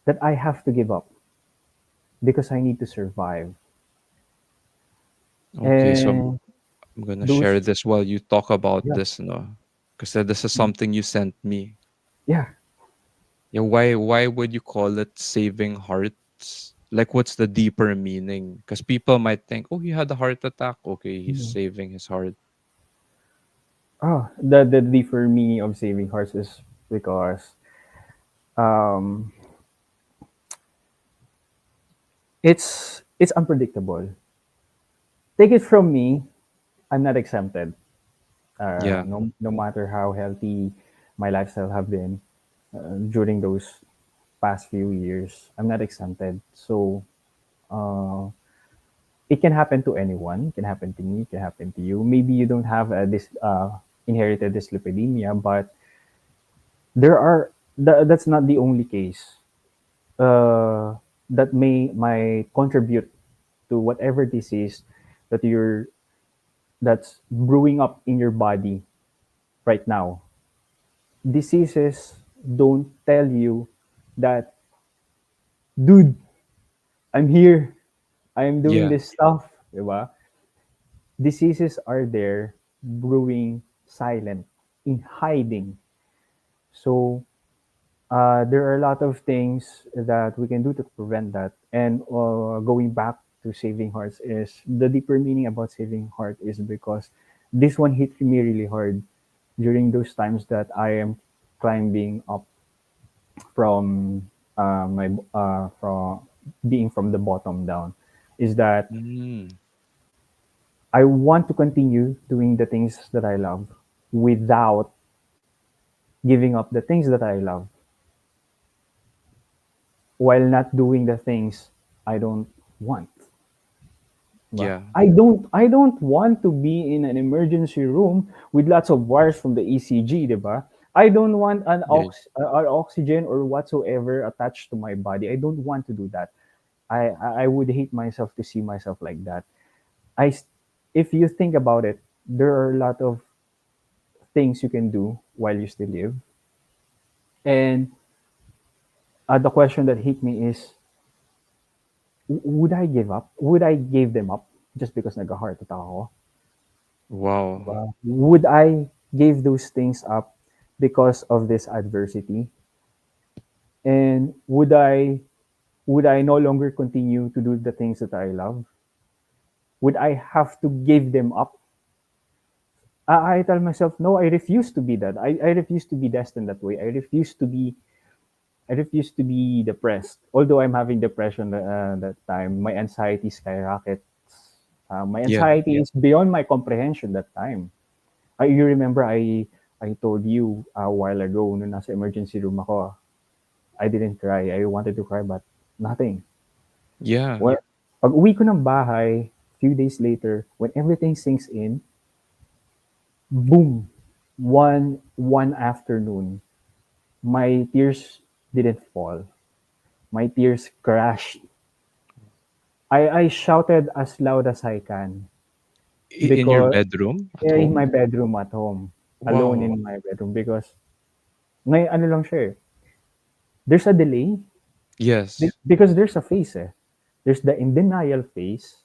that I have to give up because I need to survive. okay, so And I'm gonna share those, this while you talk about yeah, this, no? Because this is mm, something you sent me. yeah, Yeah, why would you call it saving hearts? Like, what's the deeper meaning? Because people might think, oh, he had a heart attack. Okay, he's mm. saving his heart. The for me of saving hearts is because um, it's unpredictable. Take it from me, I'm not exempted. Yeah, No matter how healthy my lifestyle have been during those past few years, I'm not exempted. So uh, it can happen to anyone. It can happen to me. It can happen to you. Maybe you don't have this inherited dyslipidemia, but there are that's not the only case. Uh, that may contribute to whatever disease that you're that's brewing up in your body right now. Diseases don't tell you that, dude, I'm here, I'm doing Yeah. this stuff, diba? Diseases are there brewing silent, in hiding. So there are a lot of things that we can do to prevent that. And going back to saving hearts, is the deeper meaning about saving heart is because this one hit me really hard during those times that I am climbing up from my from being from the bottom down. Is that Mm. I want to continue doing the things that I love without giving up the things that I love, while not doing the things I don't want. Diba? Yeah. I don't want to be in an emergency room with lots of wires from the ECG, diba? I don't want Yeah. an oxygen or whatsoever attached to my body. I don't want to do that. I would hate myself to see myself like that. I s- if you think about it, there are a lot of things you can do while you still live. And the question that hit me is, would I give up? Would I give them up just because nag-heart attack ako? Wow. Diba? Would I give those things up because of this adversity? And would I no longer continue to do the things that I love? Would I have to give them up? I tell myself, no, I refuse to be that. I refuse to be destined that way. I refuse to be depressed. Although I'm having depression that time, my anxiety skyrockets. My Yeah. anxiety is beyond my comprehension that time. You remember I told you a while ago nung nasa emergency room ako, I didn't cry. I wanted to cry but nothing. Yeah. Well, pag uwi ko ng bahay, few days later, when everything sinks in, boom, one afternoon, my tears didn't fall. My tears crashed. I shouted as loud as I can In your because bedroom at in home? my bedroom at home, alone Wow. in my bedroom, because may ano lang siya eh, there's a delay. Yes. Because there's a phase eh. There's the in denial phase,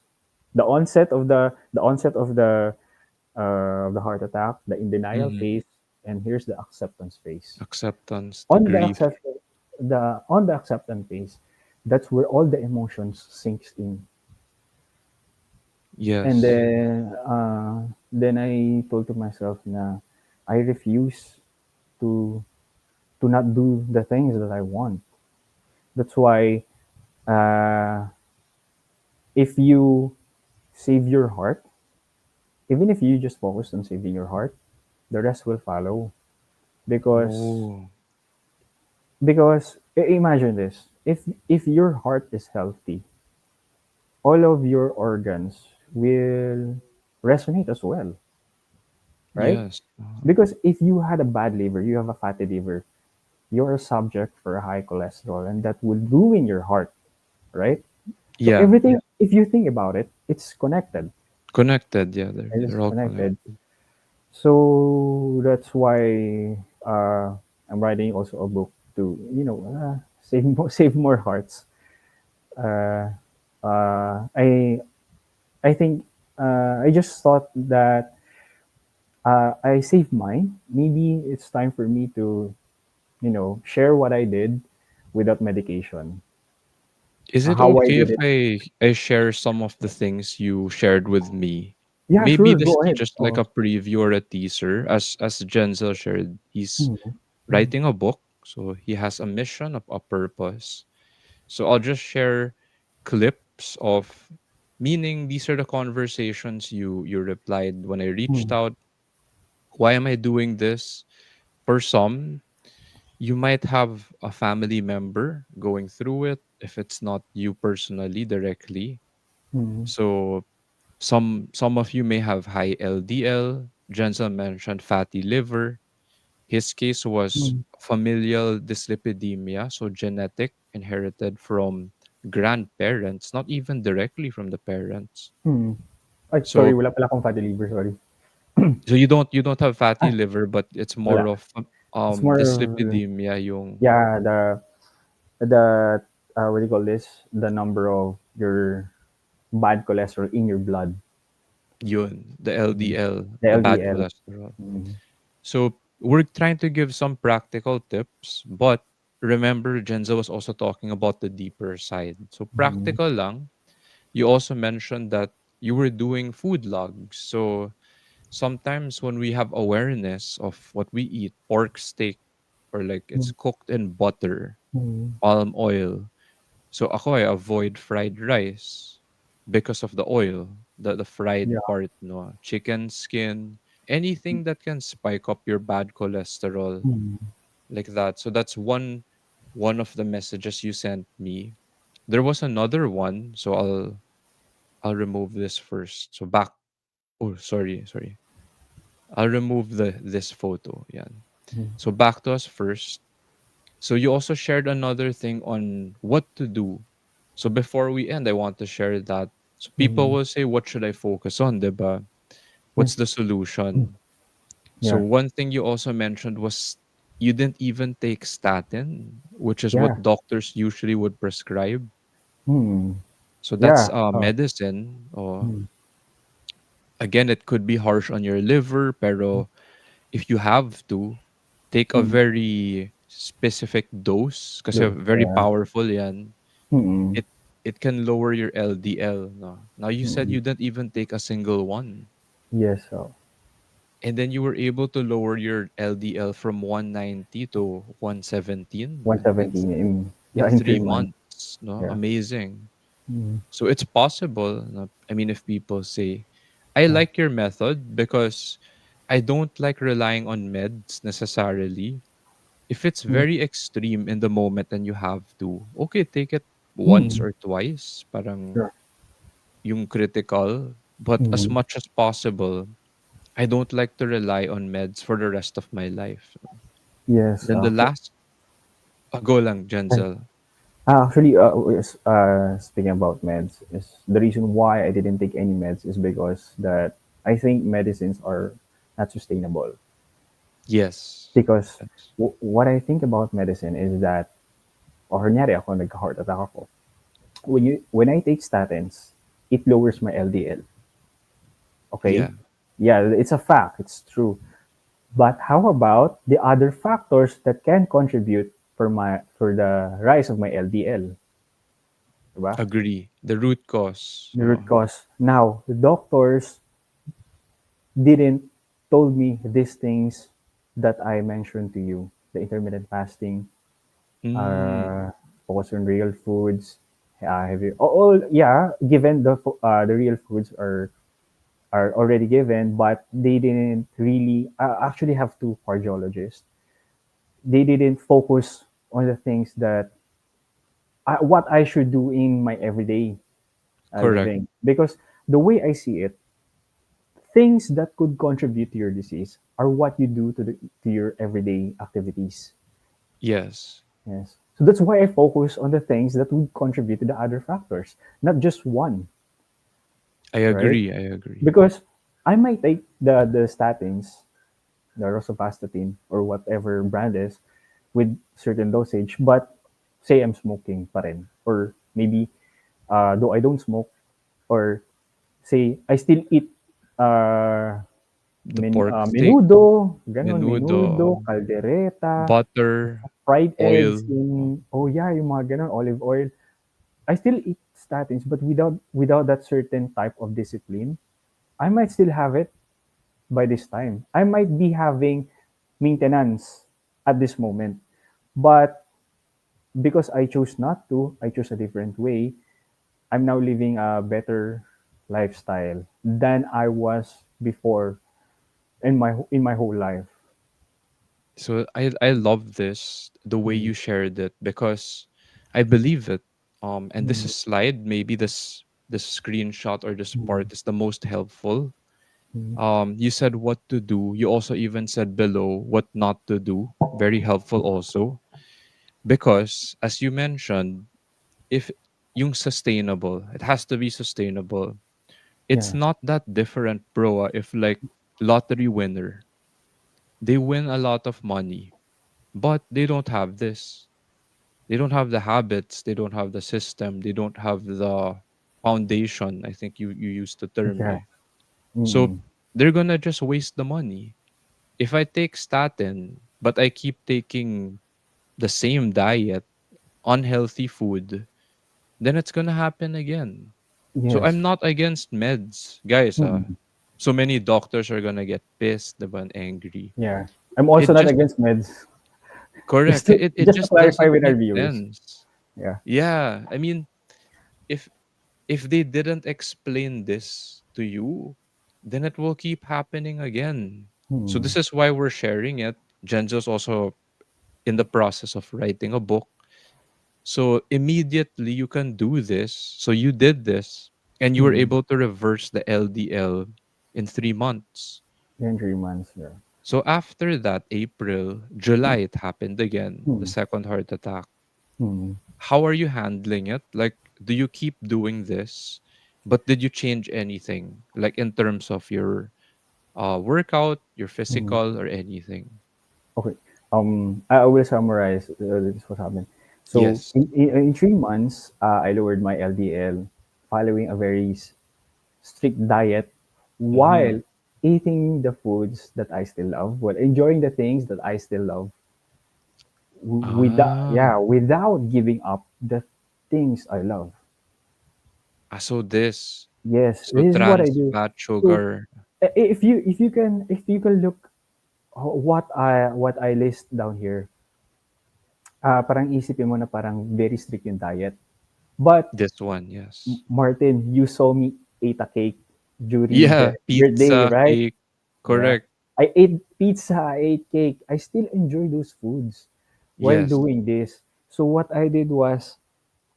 the onset of the heart attack, the in denial Hmm. phase, and here's the acceptance phase. Acceptance, the On the grief. accept on the acceptance phase, that's where all the emotions sinks in. And Yes. then I told to myself na I refuse to not do the things that I want. That's why uh, if you save your heart, even if you just focus on saving your heart, the rest will follow. Because Oh. imagine this: if your heart is healthy, all of your organs will resonate as well, right? Yes. Because if you had a bad liver, you have a fatty liver, you're a subject for a high cholesterol, and that will ruin your heart, right? So Yeah. everything, if you think about it, it's connected. Connected. Yeah. It's They're all connected. connected. So that's why I'm writing also a book to save more hearts. Uh, I think I just thought that I saved mine. Maybe it's time for me to share what I did without medication. Is it How I okay did if it. I share some of the things you shared with me? Yeah, Maybe sure. this Go is ahead. just like Oh. a preview or a teaser. As Jenzel shared, he's Mhm. Mhm. writing a book, so he has a mission, a purpose. So I'll just share clips of, meaning these are the conversations you replied when I reached Mhm. out. Why am I doing this? For some, you might have a family member going through it if it's not you personally directly. Mhm. So some of you may have high LDL. Jensen mentioned fatty liver. His case was Mhm. familial dyslipidemia, so genetic, inherited from grandparents, not even directly from the parents. Hmm. Ay, sorry, So wala pala akong fatty liver, sorry. you don't have fatty Ah, liver, but it's more wala. of It's more of, dyslipidemia yung yeah, the what do you call this? The number of your bad cholesterol in your blood. the Mm. LDL, The the bad LDL. cholesterol. Mm. So we're trying to give some practical tips, but remember Jenza was also talking about the deeper side. So Mm. practical lang. You also mentioned that you were doing food logs. So sometimes when we have awareness of what we eat, pork steak, or like it's Mm. cooked in butter, Mm. palm oil. So ako I avoid fried rice because of the oil, the fried Yeah. part, no, chicken skin, anything that can spike up your bad cholesterol Mm. like that. So that's one of the messages you sent me. There was another one, so I'll remove this first. So back. Oh, sorry. I'll remove this photo. Yeah. Mm. So back to us first. So you also shared another thing on what to do. So before we end, I want to share that. So people Mm. will say, "What should I focus on, diba? Mm. What's the Mm. solution?" So Yeah. one thing you also mentioned was you didn't even take statin, which is Yeah. what doctors usually would prescribe. Mm. So that's Yeah. Oh. medicine. Or Mm. again, it could be harsh on your liver, pero if you have to, take a Mm. very specific dose kasi Those, very yeah. powerful yan. Mm. It it can lower your LDL. No? Now you said Mm. you didn't even take a single one. Yes. So And then you were able to lower your LDL from 190 to 117 117 in in three 3 months. months. No, Yeah. amazing. Mm. So it's possible. No? I mean, if people say, I Yeah. like your method because I don't like relying on meds necessarily. If it's Mm. very extreme in the moment and you have to, okay, take it once Mm. or twice, parang Sure. yung critical. But as Mm. much as possible, I don't like to rely on meds for the rest of my life. Yes. Then the last, go lang, Jenzel. Actually, speaking about meds, is the reason why I didn't take any meds is because that I think medicines are not sustainable. Yes. Because Yes. what I think about medicine is that, or kunyari ako nagka-heart attack ako, when I take statins, it lowers my LDL. Yeah. Okay, yeah, it's a fact, it's true. But how about the other factors that can contribute for the rise of my LDL, diba? Agree. The root cause. The root cause. Now, the doctors didn't told me these things that I mentioned to you. The intermittent fasting, Mm, focus on real foods, yeah, given the real foods are already given, but they didn't really actually have two cardiologists. They didn't focus on the things that what I should do in my everyday correct. living, because the way I see it, things that could contribute to your disease are what you do to your everyday activities. Yes. Yes. So that's why I focus on the things that would contribute to the other factors, not just one, I right? agree. I agree. Because I might take the statins, the rosuvastatin or whatever brand is, with certain dosage, but say I'm smoking pa rin, or maybe though I don't smoke, or say I still eat uh, The pork steak, menudo, ganon, menudo, menudo, caldereta, butter, fried eggs oil. in, oh yeah, yung mga ganon, olive oil. I still eat statins, but without that certain type of discipline, I might still have it by this time. I might be having maintenance at this moment, but because I chose not to, I chose a different way. I'm now living a better lifestyle than I was before in my whole life. So I love this the way Mm. you shared it because I believe it. And this Mm. slide, maybe this screenshot or this Mm. part is the most helpful. Mm. You said what to do. You also even said below what not to do. Very helpful also because as you mentioned, if yung sustainable. It has to be sustainable. It's Yeah. not that different, bro. If like lottery winner, they win a lot of money, but they don't have this. They don't have the habits. They don't have the system. They don't have the foundation. I think you used the term, Yeah. eh. So Mm-mm. they're gonna just waste the money. If I take statin, but I keep taking the same diet, unhealthy food, then it's gonna happen again. So Yes. I'm not against meds, guys. Mm-mm. So many doctors are gonna get pissed, diba, and angry. Yeah. I'm also It not just against meds. correct. It Just to just clarify doesn't with our make viewers. sense. Yeah. Yeah, I mean, if if they didn't explain this to you, then it will keep happening again. So Hmm. this is why we're sharing it. Genzo's also in the process of writing a book. So immediately you can do this. So you did this and you were Hmm. able to reverse the LDL in 3 months. In 3 months. Yeah. So after that, April, July, it happened again, the Hmm. second heart attack. Hmm. How are you handling it? Like, do you keep doing this? But did you change anything? Like in terms of your workout, your Hmm. physical, or anything? Okay. I will summarize this what happened. So Yes. in 3 months, I lowered my LDL following a very strict diet Mm-hmm. while eating the foods that I still love, while enjoying the things that I still love, without Ah, yeah, without giving up the things I love. so this. Yes, So this is what I trans do. fat, So sugar. if you can look what I list down here, parang isipin mo na parang very strict yung diet. But This one, yes. Martin, you saw me ate a cake during the Yeah, birthday, pizza, right? cake. Yeah. Correct. I ate pizza, I ate cake. I still enjoy those foods while Yes. doing this. So what I did was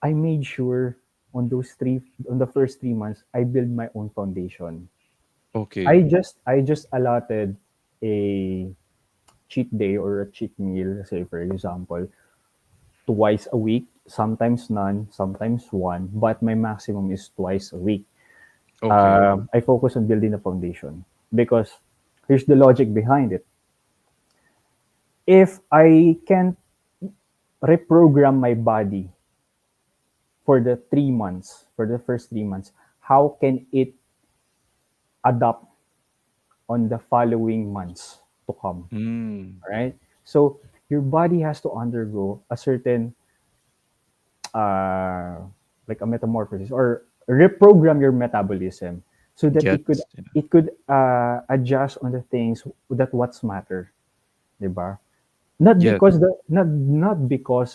I made sure on the first 3 months I build my own foundation. Okay. I just allotted a cheat day or a cheat meal, say for example, twice a week, sometimes none, sometimes one, but my maximum is twice a week. Okay. I focus on building a foundation because here's the logic behind it. If I can reprogram my body for the first 3 months, how can it adapt on the following months to come? Mm. Right? So your body has to undergo a certain uh, like a metamorphosis or reprogram your metabolism so that it could Gets. Yeah. adjust on the things that what's matter, diba? Not Yes. because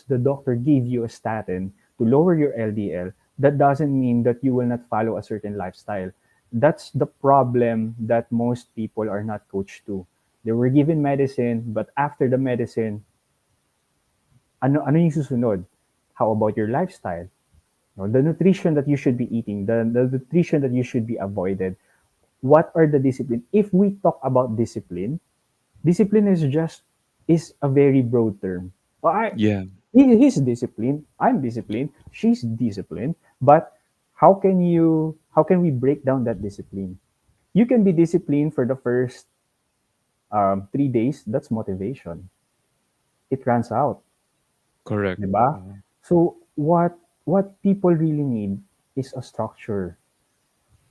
the doctor gave you a statin to lower your LDL. That doesn't mean that you will not follow a certain lifestyle. That's the problem that most people are not coached to. They were given medicine, but after the medicine, ano yung susunod? How about your lifestyle? No, the nutrition that you should be eating, the nutrition that you should be avoided. What are the discipline? If we talk about discipline, discipline is a very broad term. Yeah. He's disciplined. I'm disciplined. She's disciplined. But how can we break down that discipline? You can be disciplined for the first 3 days. That's motivation. It runs out, Correct. 'di ba? So what people really need is a structure.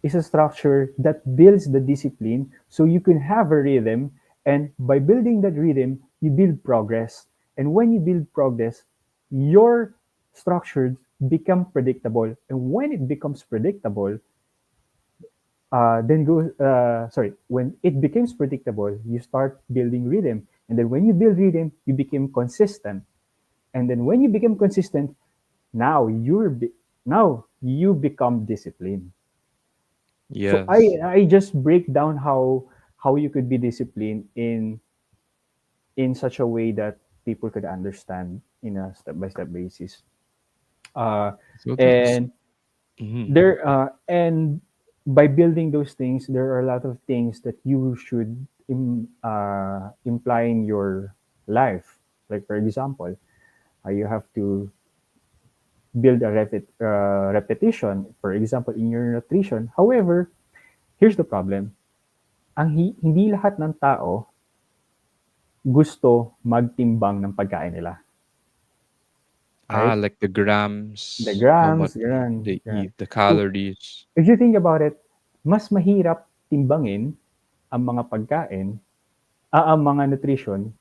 Is a structure that builds the discipline so you can have a rhythm, and by building that rhythm you build progress, and when you build progress your structures become predictable, and when it becomes predictable then go sorry when it becomes predictable you start building rhythm, and then when you build rhythm you become consistent, and then when you become consistent now now you become disciplined. So Yes. I just break down how you could be disciplined in such a way that people could understand in a step by step basis. Uh, So that's. and Mhm. and by building those things, there are a lot of things that you should imply in your life. Like for example, you have to build a repetition, for example, in your nutrition. However, here's the problem. Hindi lahat ng tao gusto magtimbang ng pagkain nila, Ah, right? like the The grams, how much grams, ganun, they ganun. eat, the So, calories. if you think about it, mas mahirap timbangin ang mga pagkain, ang mga nutrition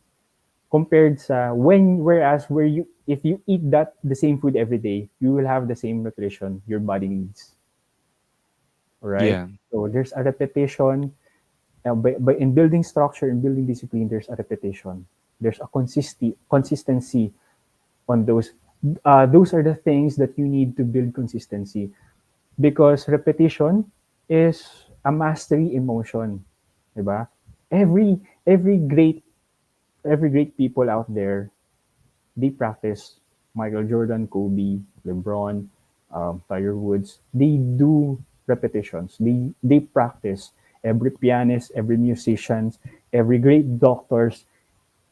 compared sa whereas where you if you eat that the same food every day, you will have the same nutrition your body needs, right? Yeah. So there's a repetition. By in building structure and building discipline, there's a repetition. There's a consistency on those. Those are the things that you need to build consistency, because repetition is a mastery emotion, diba? Every every great every great people out there, they practice. Michael Jordan, Kobe, LeBron, Tiger Woods. They do repetitions. They practice. Every pianist, every musician, every great doctors,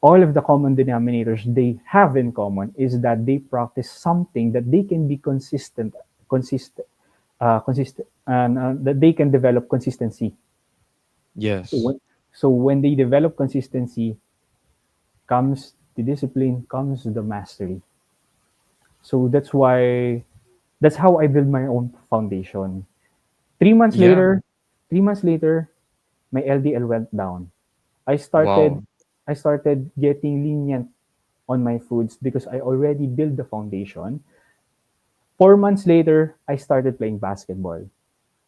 all of the common denominators they have in common is that they practice something that they can be consistent, and that they can develop consistency. So Yes. when they develop consistency, comes the discipline, comes the mastery. So that's how I build my own foundation. 3 months Yeah. later, 3 months later, my LDL went down. I started Wow. I started getting lenient on my foods because I already built the foundation. 4 months later, I started playing basketball.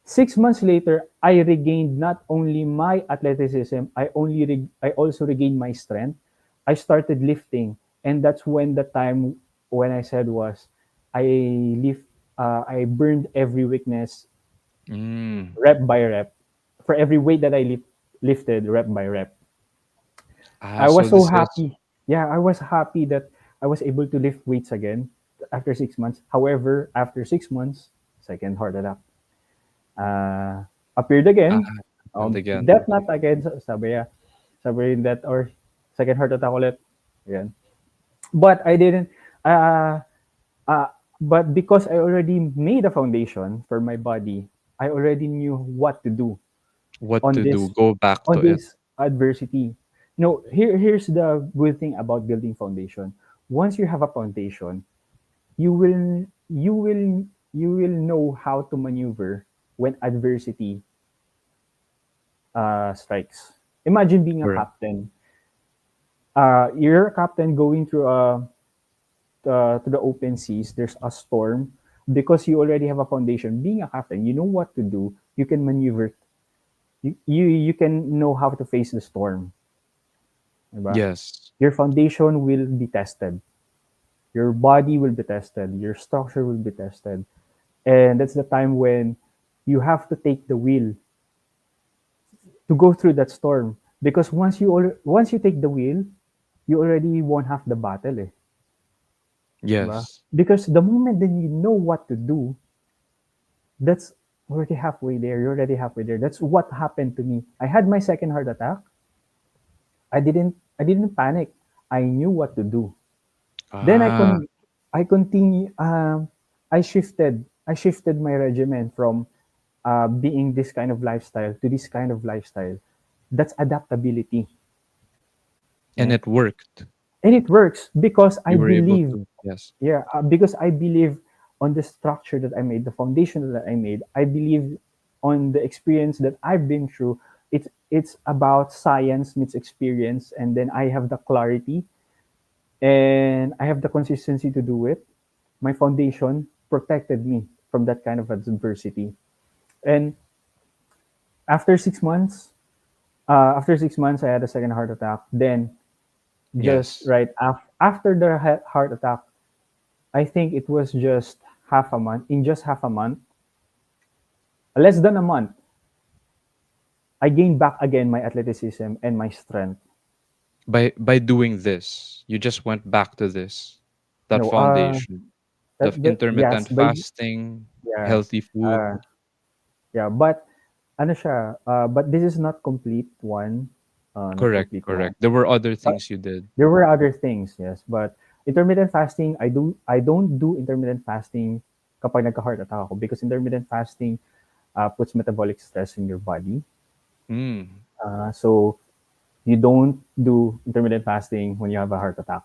6 months later, I regained not only my athleticism, I also regained my strength. I started lifting, and that's when the time when I said was, I lift, I burned every weakness, Mm. rep by rep, for every weight that lifted, rep by rep. Ah, I so was so this is happy. Yeah, I was happy that I was able to lift weights again after 6 months. However, after 6 months, second heart attack uh, appeared ah, again. happened again. Death not Okay. again, sabi niya. Sabi rin that, or second heart attack ulit. Ayan. But I didn't, uh, uh, but because I already made a foundation for my body, I already knew what to do What on to do? this, Go back to on it. this adversity. Here's the good thing about building foundation. Once you have a foundation, you will, you will know how to maneuver when adversity strikes. Imagine being a Correct. captain. You're a captain going through to the open seas. There's a storm because you already have a foundation. Being a captain, you know what to do. You can maneuver. You can know how to face the storm. Diba? Yes. Your foundation will be tested. Your body will be tested. Your structure will be tested. And that's the time when you have to take the wheel to go through that storm. Because once you take the wheel, you already won half the battle, eh. Diba? Yes. Because the moment that you know what to do, that's already halfway there. You're already halfway there. That's what happened to me. I had my second heart attack. I didn't panic. I knew what to do. Then Ah, I continue I shifted my regimen from being this kind of lifestyle to this kind of lifestyle. That's adaptability. and Yeah. it worked. And it works because I You were able believe. to. Yes. Yeah, because I believe on the structure that I made, the foundation that I made. I believe on the experience that I've been through. It's about science meets experience, and then I have the clarity and I have the consistency to do it. My foundation protected me from that kind of adversity. And after 6 months, I had a second heart attack. Then just Yes. right after the heart attack, I think it was just half a month. In just half a month, less than a month, I gained back again my athleticism and my strength. By doing this, you just went back to this, that No, foundation, the yes, intermittent by fasting, yeah, healthy food. uh, yeah, but ano siya, but this is not complete one, not Correct, complete one. correct. There were other But things you did. there were other things, yes, but Intermittent fasting, I don't do intermittent fasting kapag nagka-heart attack ako because intermittent fasting puts metabolic stress in your body. Mm. So you don't do intermittent fasting when you have a heart attack.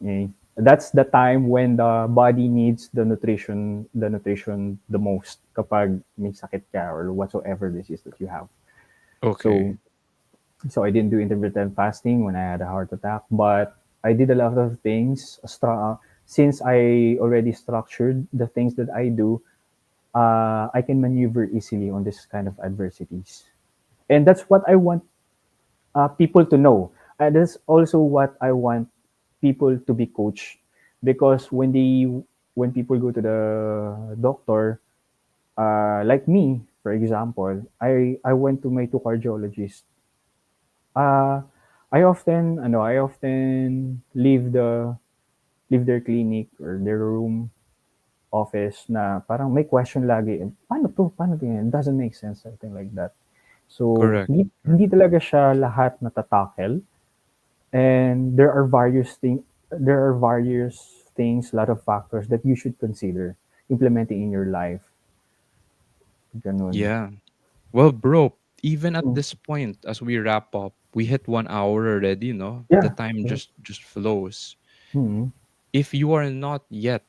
Okay? That's the time when the body needs the nutrition the most kapag may sakit ka or whatsoever disease that you have. Okay. So I didn't do intermittent fasting when I had a heart attack, but I did a lot of things. Since I already structured the things that I do, I can maneuver easily on this kind of adversities, and that's what I want people to know. And that's also what I want people to be coached, because when people go to the doctor, like me, for example, I went to my two cardiologists. Uh, I often leave their clinic or their room office na parang may question lagi, paano to? Paano to yan? It doesn't make sense, something like that. So, Correct. hindi talaga siya lahat natatakel. And there are various things, a lot of factors that you should consider implementing in your life. Ganun. Yeah. Well, bro, even at Mm. this point, as we wrap up, we hit 1 hour already, no? The Yeah. time just flows. Mm. If you are not yet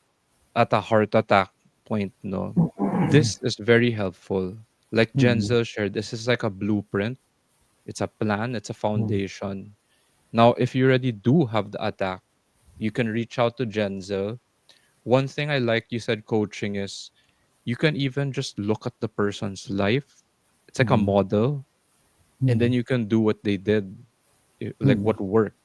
at a heart attack point, no, this is very helpful. Like Mm. Jenzel shared, this is like a blueprint. It's a plan. It's a Mm. foundation. Now, if you already do have the attack, you can reach out to Jenzel. One thing I like you said coaching is you can even just look at the person's life. It's like a Mm. model, and then Mm. you can do what they did, like Mm. what worked.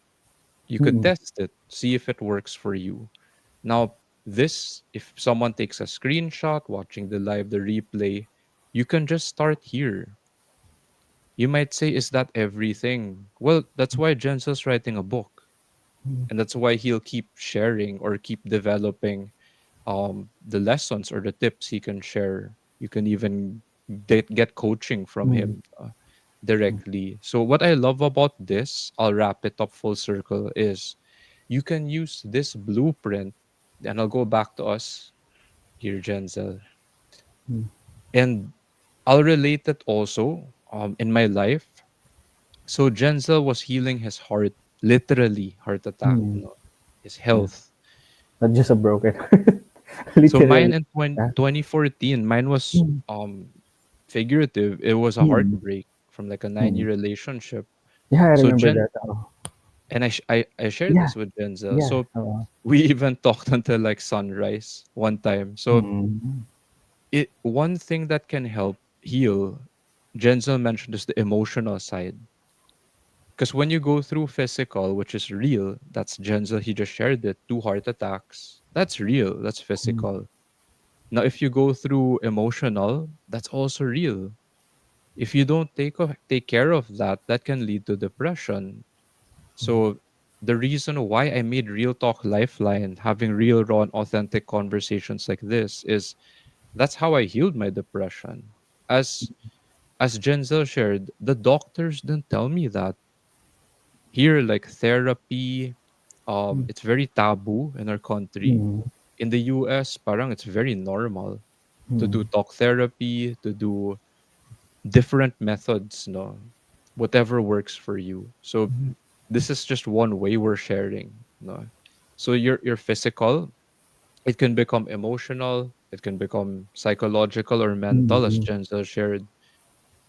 You could Mm. test it, see if it works for you. Now, this, if someone takes a screenshot watching the live, the replay, you can just start here. You might say, is that everything? Well, that's why Jensen's writing a book. And that's why he'll keep sharing or keep developing the lessons or the tips he can share. You can even get coaching from Mm. him directly. So what I love about this, I'll wrap it up full circle, is you can use this blueprint, and I'll go back to us here, Jenzel, Mm. and I'll relate it also in my life. So Jenzel was healing his heart, literally heart attack, Mm. his Yeah. health. Not just a broken So mine literally. in Yeah. 2014, mine was Mm. figurative. It was a Mm. heartbreak from like a 9 year Mm. relationship. Yeah, I So remember Jen that. Oh. and I shared Yeah. this with Jenzel. Yeah. So Oh. we even talked until like sunrise one time. So Mm. it one thing that can help heal, Jenzel mentioned, is the emotional side. Because when you go through physical, which is real, that's Jenzel, he just shared it, 2 heart attacks. That's real. That's Mm. physical. Now, if you go through emotional, that's also real. If you don't take care of that, that can lead to depression. So the reason why I made Real Talk Lifeline, having real, raw, and authentic conversations like this, is that's how I healed my depression. As as Jenzel shared, the doctors didn't tell me that. Here, like therapy, Mm. it's very taboo in our country. Mm. In the US, parang it's very normal to do Mm. talk therapy, to do different methods, no, whatever works for you. So this is just one way we're sharing, no. So your physical, it can become emotional, it can become psychological or mental, as Mm. Jensen shared.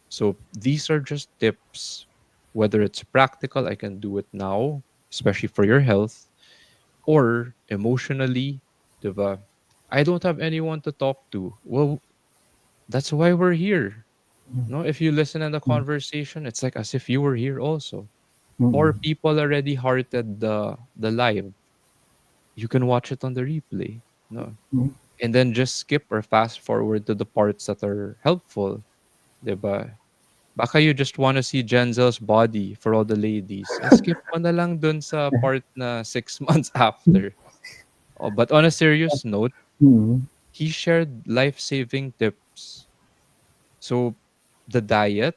So these are just tips, whether it's practical, I can do it now, especially for your health, or emotionally, diba? I don't have anyone to talk to. Well, that's why we're here. No, if you listen in the Mm. conversation, it's like as if you were here also. Mm. Or people already hearted the live. You can watch it on the replay. No. Mm. And then just skip or fast forward to the parts that are helpful. Diba? Baka you just want to see Jenzel's body for all the ladies. Skip mo na lang dun sa part na 6 months after. Oh, but on a serious note, Mm. he shared life-saving tips. So the diet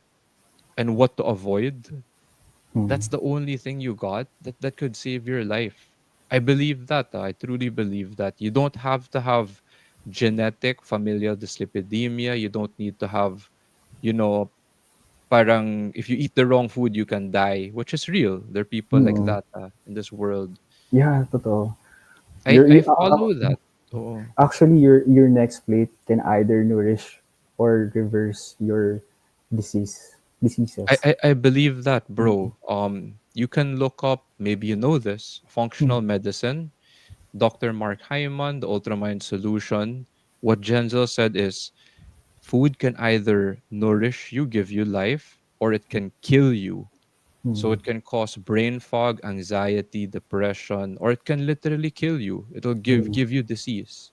and what to avoid, Mm. that's the only thing you got that could save your life. I believe that. I truly believe that you don't have to have genetic familial dyslipidemia. You don't need to have, you know, parang if you eat the wrong food, you can die, which is real. There are people like Mm. that in this world. Yeah, totoo. I follow that. Oh, Actually, your next plate can either nourish or reverse your diseases. I believe that, Mm. bro. You can look up, maybe you know this, Mm. functional medicine, Dr. Mark Hyman, the Ultramind Solution. What Jenzel said is food can either nourish you, give you life, or it can kill you. So Mm. it can cause brain fog, anxiety, depression, or it can literally kill you. It'll Mm. give you disease.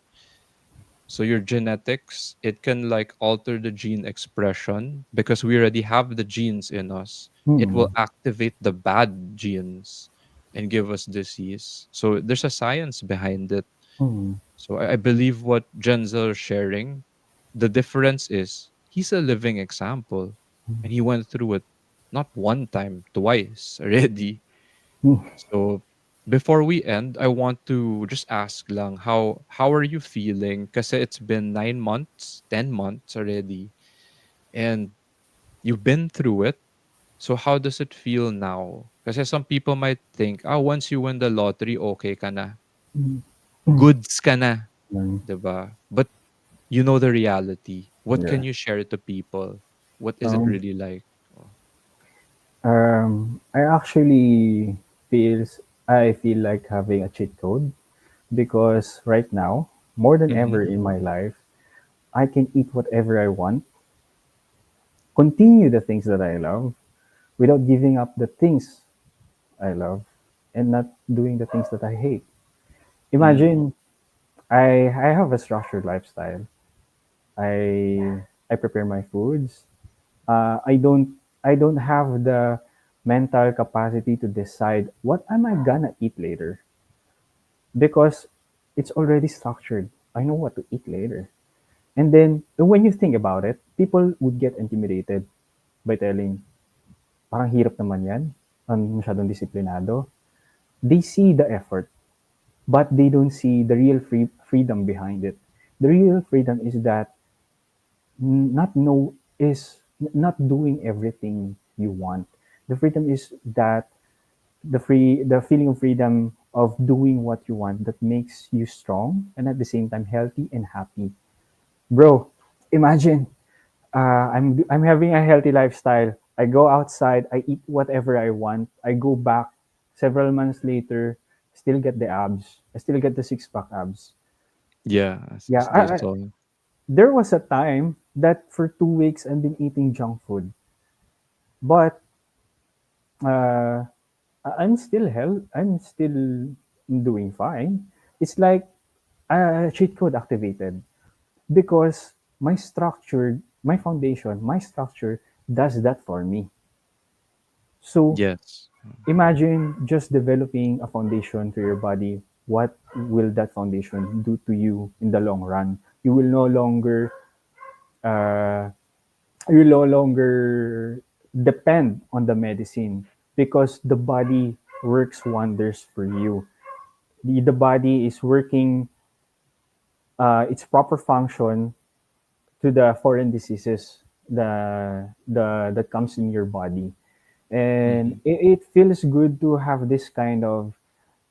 So your genetics, it can like alter the gene expression because we already have the genes in us. It will Mm. activate the bad genes and give us disease. So there's a science behind it. Mm. So I believe what Jenzel is sharing, the difference is he's a living example and he went through it not one time, twice already. Mm. So before we end, I want to just ask lang how are you feeling? Kasi it's been 9 months, 10 months already, and you've been through it. So how does it feel now? Kasi some people might think, once you win the lottery, okay ka na, Mm. Mm. goods ka na, Mm. 'di ba? But you know the reality. What Yeah. can you share to people? What is it Um, really like? Oh. I actually feels I feel like having a cheat code because right now, more than Mm-hmm. ever in my life, I can eat whatever I want, continue the things that I love without giving up the things I love and not doing the things that I hate. Mm. Imagine I have a structured lifestyle. I prepare my foods. I don't have the mental capacity to decide what am I gonna eat later because it's already structured. I know what to eat later. And then when you think about it, people would get intimidated by telling, parang hirap naman yan, masyadong disiplinado. They see the effort, but they don't see the real freedom behind it. The real freedom is that not know is not doing everything you want. The freedom is that the feeling of freedom of doing what you want that makes you strong and at the same time healthy and happy. Bro, imagine I'm having a healthy lifestyle. I go outside, I eat whatever I want. I go back several months later, still get the abs. I still get the six pack abs. Yeah, Yeah, as they saw. there was a time that for 2 weeks I've been eating junk food, but uh, I'm still health. I'm still doing fine. It's like a cheat code activated because my foundation, my structure does that for me. So Yes. imagine just developing a foundation to your body. What will that foundation do to you in the long run? You will no longer uh, you no longer depend on the medicine because the body works wonders for you. The body is working its proper function to the foreign diseases the that comes in your body, and Mm-hmm. it feels good to have this kind of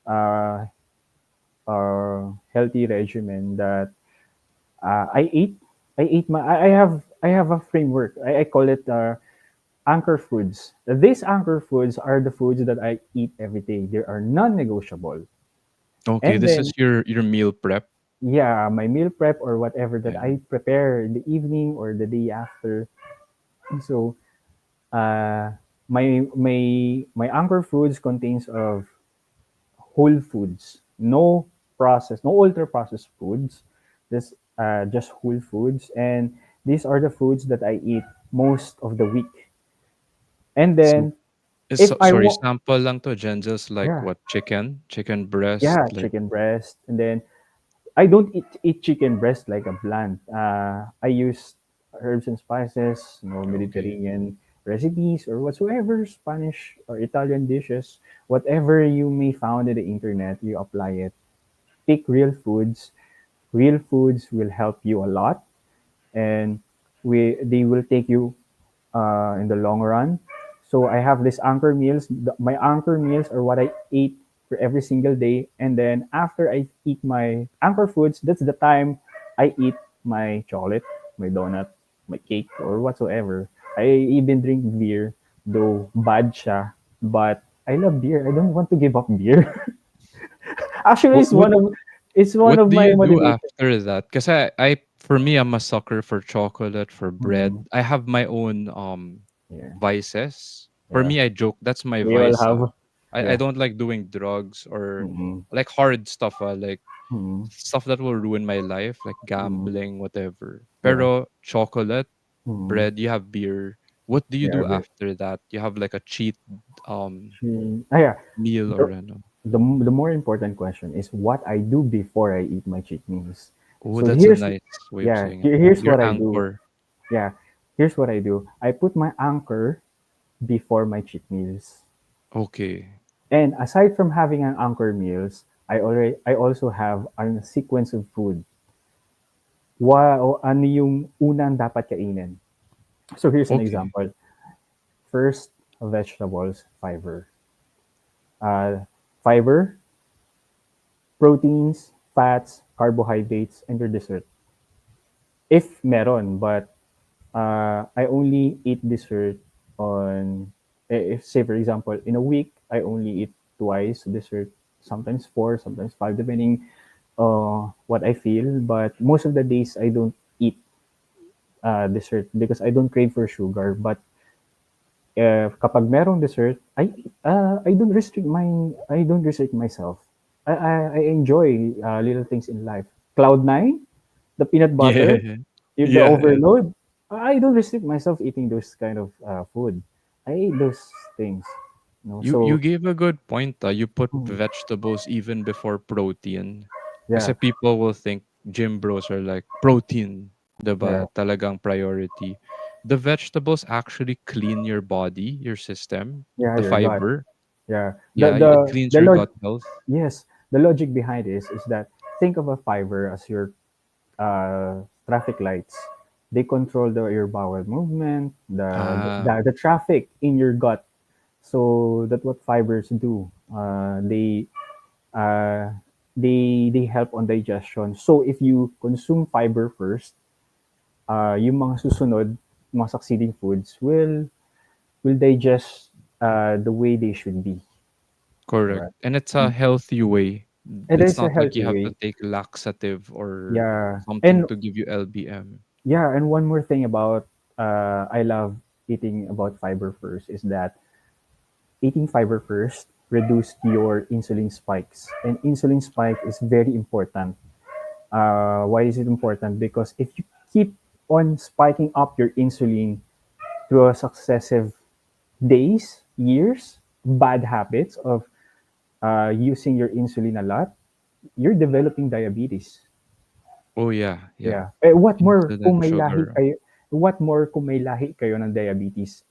uh, healthy regimen that I eat. I have a framework. I call it anchor foods. These anchor foods are the foods that I eat every day. They are non-negotiable. Okay, And this is then your meal prep. yeah, my meal prep or whatever that Yeah. I prepare in the evening or the day after. So uh, my anchor foods contains of whole foods, no processed, no ultra processed foods. This just whole foods, and these are the foods that I eat most of the week. And So, then if I sorry, want, sample lang to, Jen, just like yeah, what, chicken breast, yeah, like, chicken breast, and then I don't eat chicken breast like a bland. I use herbs and spices, okay. Mediterranean, recipes or whatsoever, Spanish or Italian dishes, whatever you may found in the internet, you apply it. Pick real foods. Real foods will help you a lot, and they will take you in the long run. So I have this anchor meals. My anchor meals are what I eat for every single day, and then after I eat my anchor foods, that's the time I eat my chocolate, my donut, my cake, or whatsoever. I even drink beer, though bad siya, but I love beer. I don't want to give up beer. Actually, What what it's one what of do my you do motivations. after that? Because I for me, I'm a sucker for chocolate, for bread. Mm, I have my own yeah, vices. For yeah. me, I joke that's my We all vice. have, I yeah. don't like doing drugs or Mm-mm. like hard stuff. Like Mm-mm. stuff that will ruin my life, like Mm-mm. gambling, whatever. Yeah. Pero chocolate, Mm-mm. bread, you have beer. What do you Yeah, do after that? You have like a cheat um yeah. meal The, or ano? the more important question is what I do before I eat my cheat meals. Oh, So that's a here's, nice way of yeah, saying it. here's Your what I do. anchor. Yeah, here's what I do. I put my anchor before my cheat meals. Okay. And aside from having an anchor meals, I also have a sequence of food. O ano yung unang dapat kainin? So here's an Okay. example. First, vegetables, fiber. Uh, fiber, proteins, fats, carbohydrates, and your dessert. If meron, but I only eat dessert on, if say for example, in a week, I only eat twice dessert, sometimes four, sometimes five, depending what I feel. But most of the days, I don't eat dessert because I don't crave for sugar. But kapag merong dessert, I don't restrict myself. I enjoy little things in life. Cloud9, the peanut Yeah. butter, the Yeah. overload. I don't restrict myself eating those kind of food. I eat those things. You So gave a good point. You put mm, vegetables even before protein. Kasi yeah, people will think gym bros are like protein, yeah, diba? Talagang priority. The vegetables actually clean your body, your system, yeah. the Your gut. fiber. Yeah. Yeah, it cleans The your log. gut health. Yes, the logic behind this is that think of a fiber as your traffic lights. They control your bowel movement, Ah, the traffic in your gut. So that's what fibers do. Uh, they help on digestion. So if you consume fiber first, yung mga susunod, mga succeeding foods will digest the way they should be. correct. Right? And it's a healthy way. It It's is a not like you healthy have to way. take laxative or Yeah. something to give you LBM. And one more thing about I love eating about fiber first is that eating fiber first reduce your insulin spikes, and insulin spike is very important. Why is it important? Because if you keep on spiking up your insulin through a successive days, years, bad habits of using your insulin a lot, you're developing diabetes. Oh yeah, yeah. Yeah. Incident sugar. What more kung may lahi kayo ng diabetes?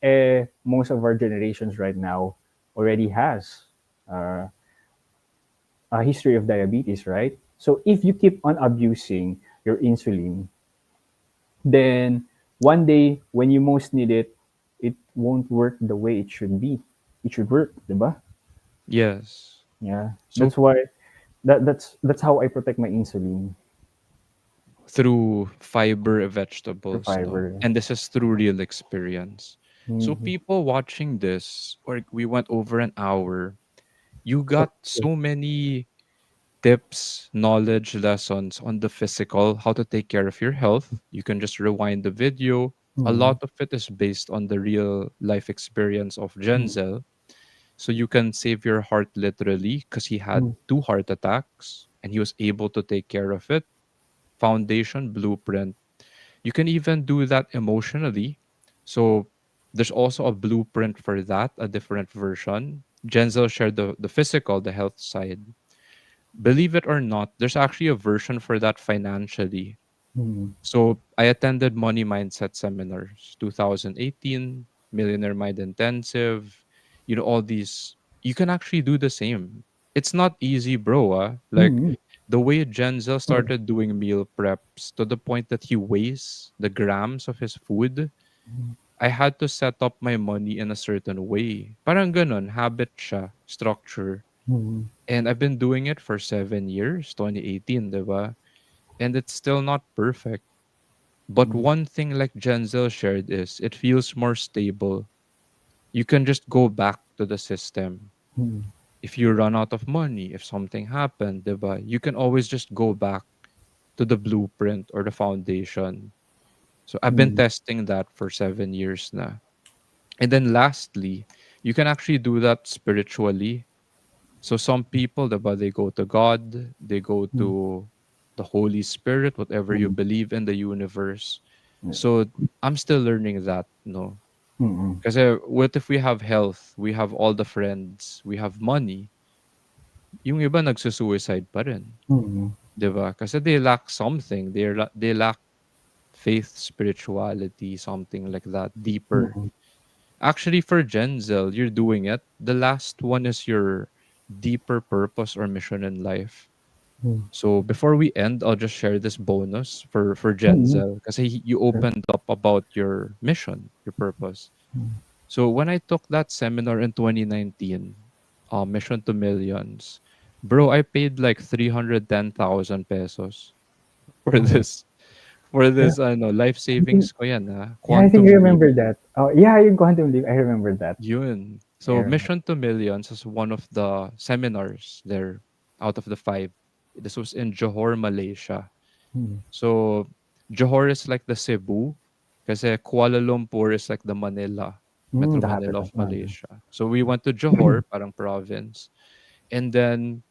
Most of our generations right now already has uh, a history of diabetes, right? So if you keep on abusing your insulin, then one day when you most need it, it won't work the way it should be. It should work, diba? Yes. Yeah. So That's how I protect my insulin through fiber for vegetables, no? fiber. And this is through real experience. So Mm-hmm. people watching this, or we went over an hour, you got so many tips, knowledge, lessons on the physical, how to take care of your health. You can just rewind the video. A Mm-hmm. lot of it is based on the real life experience of Jenzel. So you can save your heart literally because he had Mm-hmm. 2 heart attacks and he was able to take care of it. Foundation blueprint. You can even do that emotionally. So there's also a blueprint for that, a different version. Jenzel shared the physical, the health side. Believe it or not, there's actually a version for that financially. Mm-hmm. So I attended money mindset seminars 2018. Millionaire Mind Intensive, all these, you can actually do the same. It's not easy, bro. Like Mm. the way Jenzel Mm. started doing meal preps to the point that he weighs the grams of his food, I had to set up my money in a certain way. Parang ganun, habit siya, structure. Mm. And I've been doing it for 7 years, 2018, diba? And it's still not perfect. But Mm. one thing like Jenzel shared is it feels more stable. You can just go back to the system. Mm. If you run out of money, if something happened, diba? You can always just go back to the blueprint or the foundation. So I've been Mm. testing that for 7 years now. And then lastly, you can actually do that spiritually. So some people, diba, they go to God, they go Mm. to the Holy Spirit, whatever you Mm. believe in the universe. Yeah. So I'm still learning that, no. Mm. Because what if we have health, we have all the friends, we have money, yung iba nagsusuicide pa rin. Mm. 'Di ba? Kasi they lack something. They lack faith, spirituality, something like that, deeper. Mm. Actually, for Genzel, you're doing it. The last one is your deeper purpose or mission in life. Mm. So before we end, I'll just share this bonus for Mm. Genzel because you Sure. opened up about your mission, your purpose. So when I took that seminar in 2019, Mission to Millions, bro, I paid like 310,000 pesos for Oh. Yeah. life I think, savings ko yan, yeah, I think I Quantum Leap. remember that. Oh, yeah, yung quantum leap. I remember that. Yun. I So remember. Mission to Millions is one of the seminars there out of the five. This was in Johor, Malaysia. Mm. So Johor is like the Cebu, kasi Kuala Lumpur is like the Manila, Mm, Metro the Manila capital. of Malaysia. So we went to Johor, parang province, and then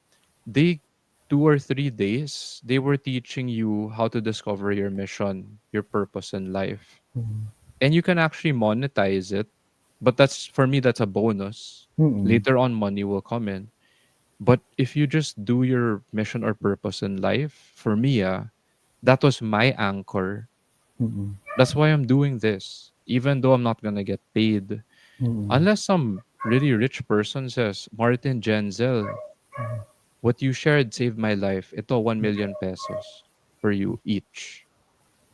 they 2 or 3 days they were teaching you how to discover your mission, your purpose in life, Mm. and you can actually monetize it. But that's for me, that's a bonus. Mm. Later on, money will come in. But if you just do your mission or purpose in life, for me, that was my anchor. Mm. That's why I'm doing this, even though I'm not gonna get paid. Mm. Unless some really rich person says, Martin Genzel, what you shared saved my life. Ito, 1 million pesos for you each.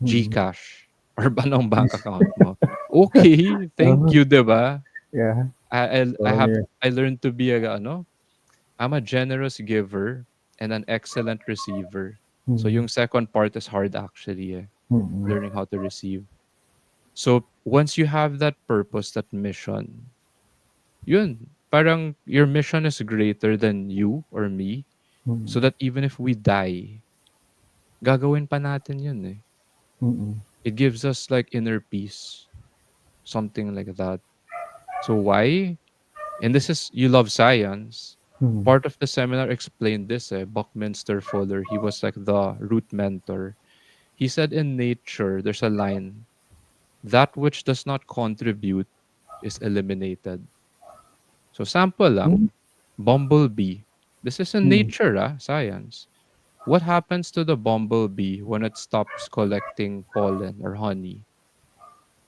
Mm. Gcash. Or ba ng bank account mo? Okay, thank Oh, you, diba? yeah. I So have yeah. I learned to be I'm a generous giver and an excellent receiver. So Mm. yung second part is hard actually, Mm. learning how to receive. So once you have that purpose, that mission, yun, parang your mission is greater than you or me. So Mm. that even if we die, gagawin pa natin yun eh. Mm. It gives us like inner peace, something like that. So why? And this is, you love science. Mm. Part of the seminar explained this. Buckminster Fuller, he was like the root mentor. He said in nature, there's a line, that which does not contribute is eliminated. So sample Mm. lang, bumblebee. This is in Mm. nature, science. What happens to the bumblebee when it stops collecting pollen or honey?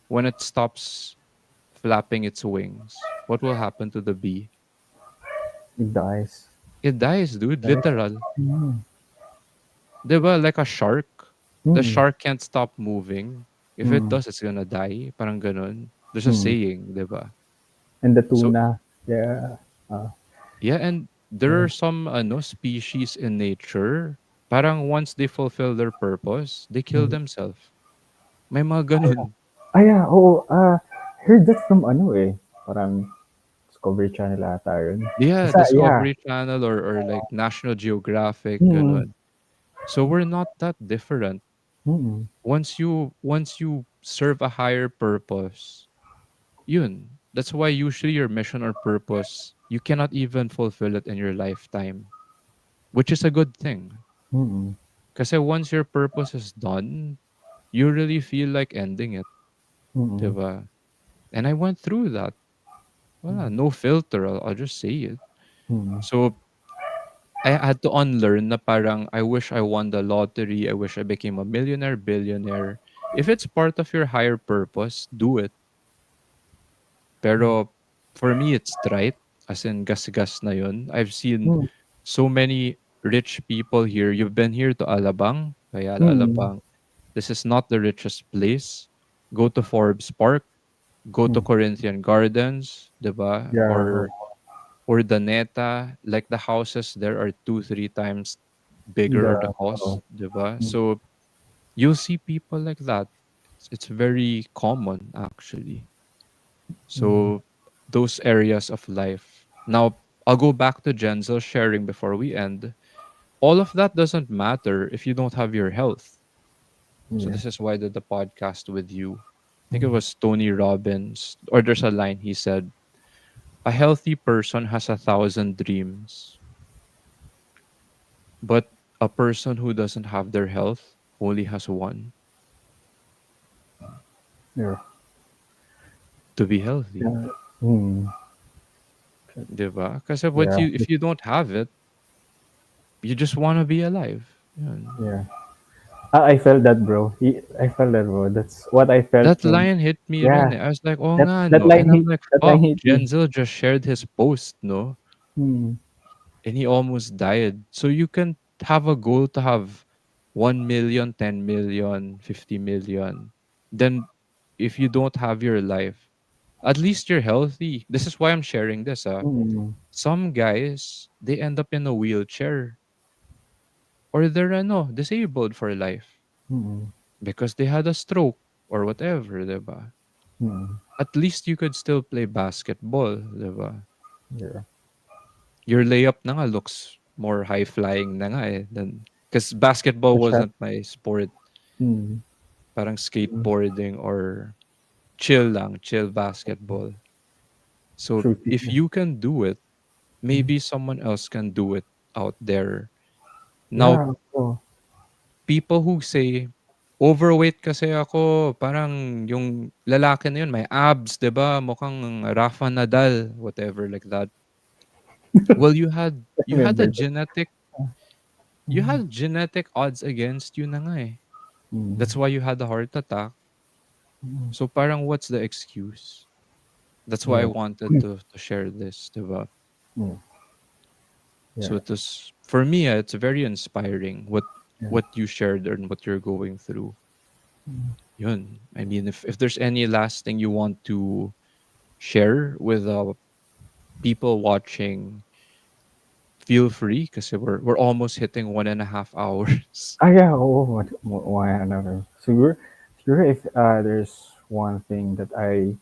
When it stops flapping its wings, what will happen to the bee? It dies. It dies, dude, Dies. literal. Mm. 'Di ba, like a shark? The Mm. shark can't stop moving. If it Mm. does, it's gonna die. Parang ganun. There's a Mm. saying, 'di ba? And the So, tuna. Yeah. Uh, yeah, and there yeah. are some species in nature, parang once they fulfill their purpose, they kill Mm. themselves. May mga ganun. Yeah. Oo. Heard that from ano eh. Parang Discovery Channel ata yun. Yeah, Basta, yeah. Discovery Channel or like National Geographic, Mm. ganun. So we're not that different. Mm. Once you serve a higher purpose, yun. That's why usually your mission or purpose, you cannot even fulfill it in your lifetime, which is a good thing. Mm. Kasi once your purpose is done, you really feel like ending it, Mm. diba? And I went through that. Wala, no filter. I'll just say it. Mm. So I had to unlearn na parang I wish I won the lottery. I wish I became a millionaire, billionaire. If it's part of your higher purpose, do it. Pero for me, it's trite. As in, gas-gas na yun. I've seen Mm, so many rich people here. You've been here to Alabang, kaya mm, Alabang. This is not the richest place. Go to Forbes Park. Go to mm. Corinthian Gardens, diba? Yeah. Or Daneta. Like the houses there are 2, 3 times bigger, The or the cost, oh, diba? mm, So you'll see people like that. It's very common actually. mm, So those areas of life. Now I'll go back to Jenzel sharing before we end. All of that doesn't matter if you don't have your health. So yeah. this is why I did the podcast with you. I think it Mm, was Tony Robbins, or there's a line he said, "A healthy person has 1,000 dreams, but a person who doesn't have their health only has one, yeah. to be healthy." Yeah. Mm, Diba? Kasi what yeah. you if you don't have it, you just want to be alive. Yun. Yeah. I felt that, bro. I felt that, bro. That's what I felt That from. line hit me Yeah. rin eh. I was like, oh That nga that no. line And I'm hit. like, That line fuck, hit me. Jenzel just shared his post, no? Mm, And he almost died. So you can have a goal to have 1 million, 10 million, 50 million. Then if you don't have your life, at least you're healthy. This is why I'm sharing this. mm, Some guys, they end up in a wheelchair, or they're disabled for life mm, because they had a stroke or whatever, diba? mm. At least you could still play basketball, diba? Yeah. Your layup na nga looks more high flying na nga eh than, because basketball The shot. wasn't my sport. Mm, Parang mm. skateboarding or chill lang, chill basketball. So True. if you can do it, Mm. maybe someone else can do it out there. Now, Yeah. Oh. people who say, overweight kasi ako, parang yung lalaki na yun, may abs, 'di ba? Mukhang Rafa Nadal, whatever like that. Well, I you had a remember that. genetic you Mm, had genetic odds against you na nga eh. mm, That's why you had a heart attack. mm. So parang what's the excuse? That's why I Yeah. wanted to share this, 'di ba? Mm, So yeah. it was for me, it's very inspiring Yeah. what you shared and what you're going through. Yun. I mean, if there's any last thing you want to share with people watching, feel free because we're almost hitting 1.5 hours. Ah, yeah. Oh, why another? So you're if there's one thing that I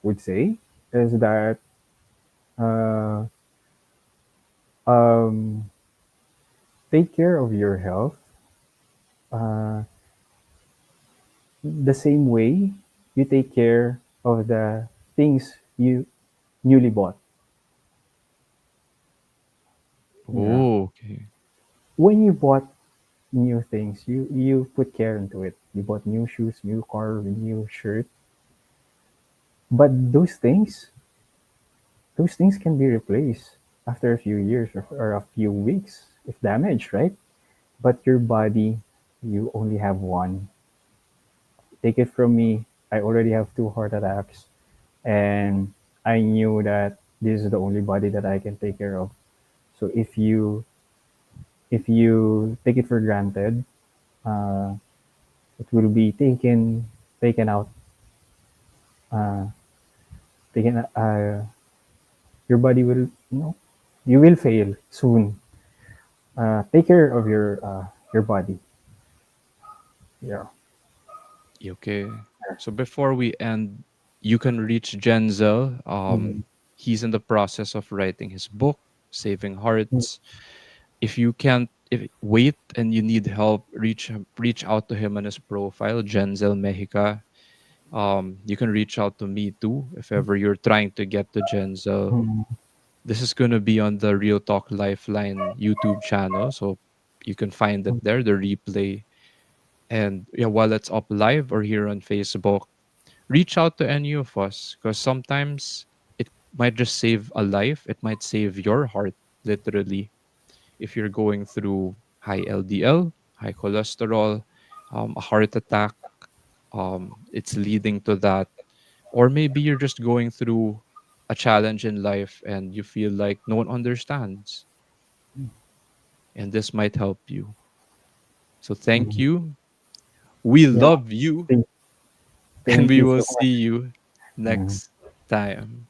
would say is that uh, um, take care of your health uh, the same way you take care of the things you newly bought. Yeah. Oh, okay. When you bought new things, you put care into it. You bought new shoes, new car, new shirt. But those things can be replaced after a few years or a few weeks if damaged, right? But your body, you only have one. Take it from me, I already have two heart attacks, and I knew that this is the only body that I can take care of. So if you take it for granted, uh, it will be taken out, uh, taken. Your body will, you will fail soon. Take care of your body. Yeah. Okay. So before we end, you can reach Jenzel. Mm-hmm. He's in the process of writing his book, Saving Hearts. If you can't if wait and you need help, reach out to him on his profile, Jenzel Mejica. You can reach out to me too if ever you're trying to get to Jenzel. Mm-hmm. This is gonna be on the Real Talk Lifeline YouTube channel, so you can find it there, the replay. And yeah, while it's up live or here on Facebook, reach out to any of us because sometimes it might just save a life. It might save your heart, literally, if you're going through high LDL, high cholesterol, a heart attack. It's leading to that. Or maybe you're just going through a challenge in life and you feel like no one understands, and this might help you. So thank Mhm. you. We Yeah. love you, Thank, and thank we you will so see much. you Mhm. next time.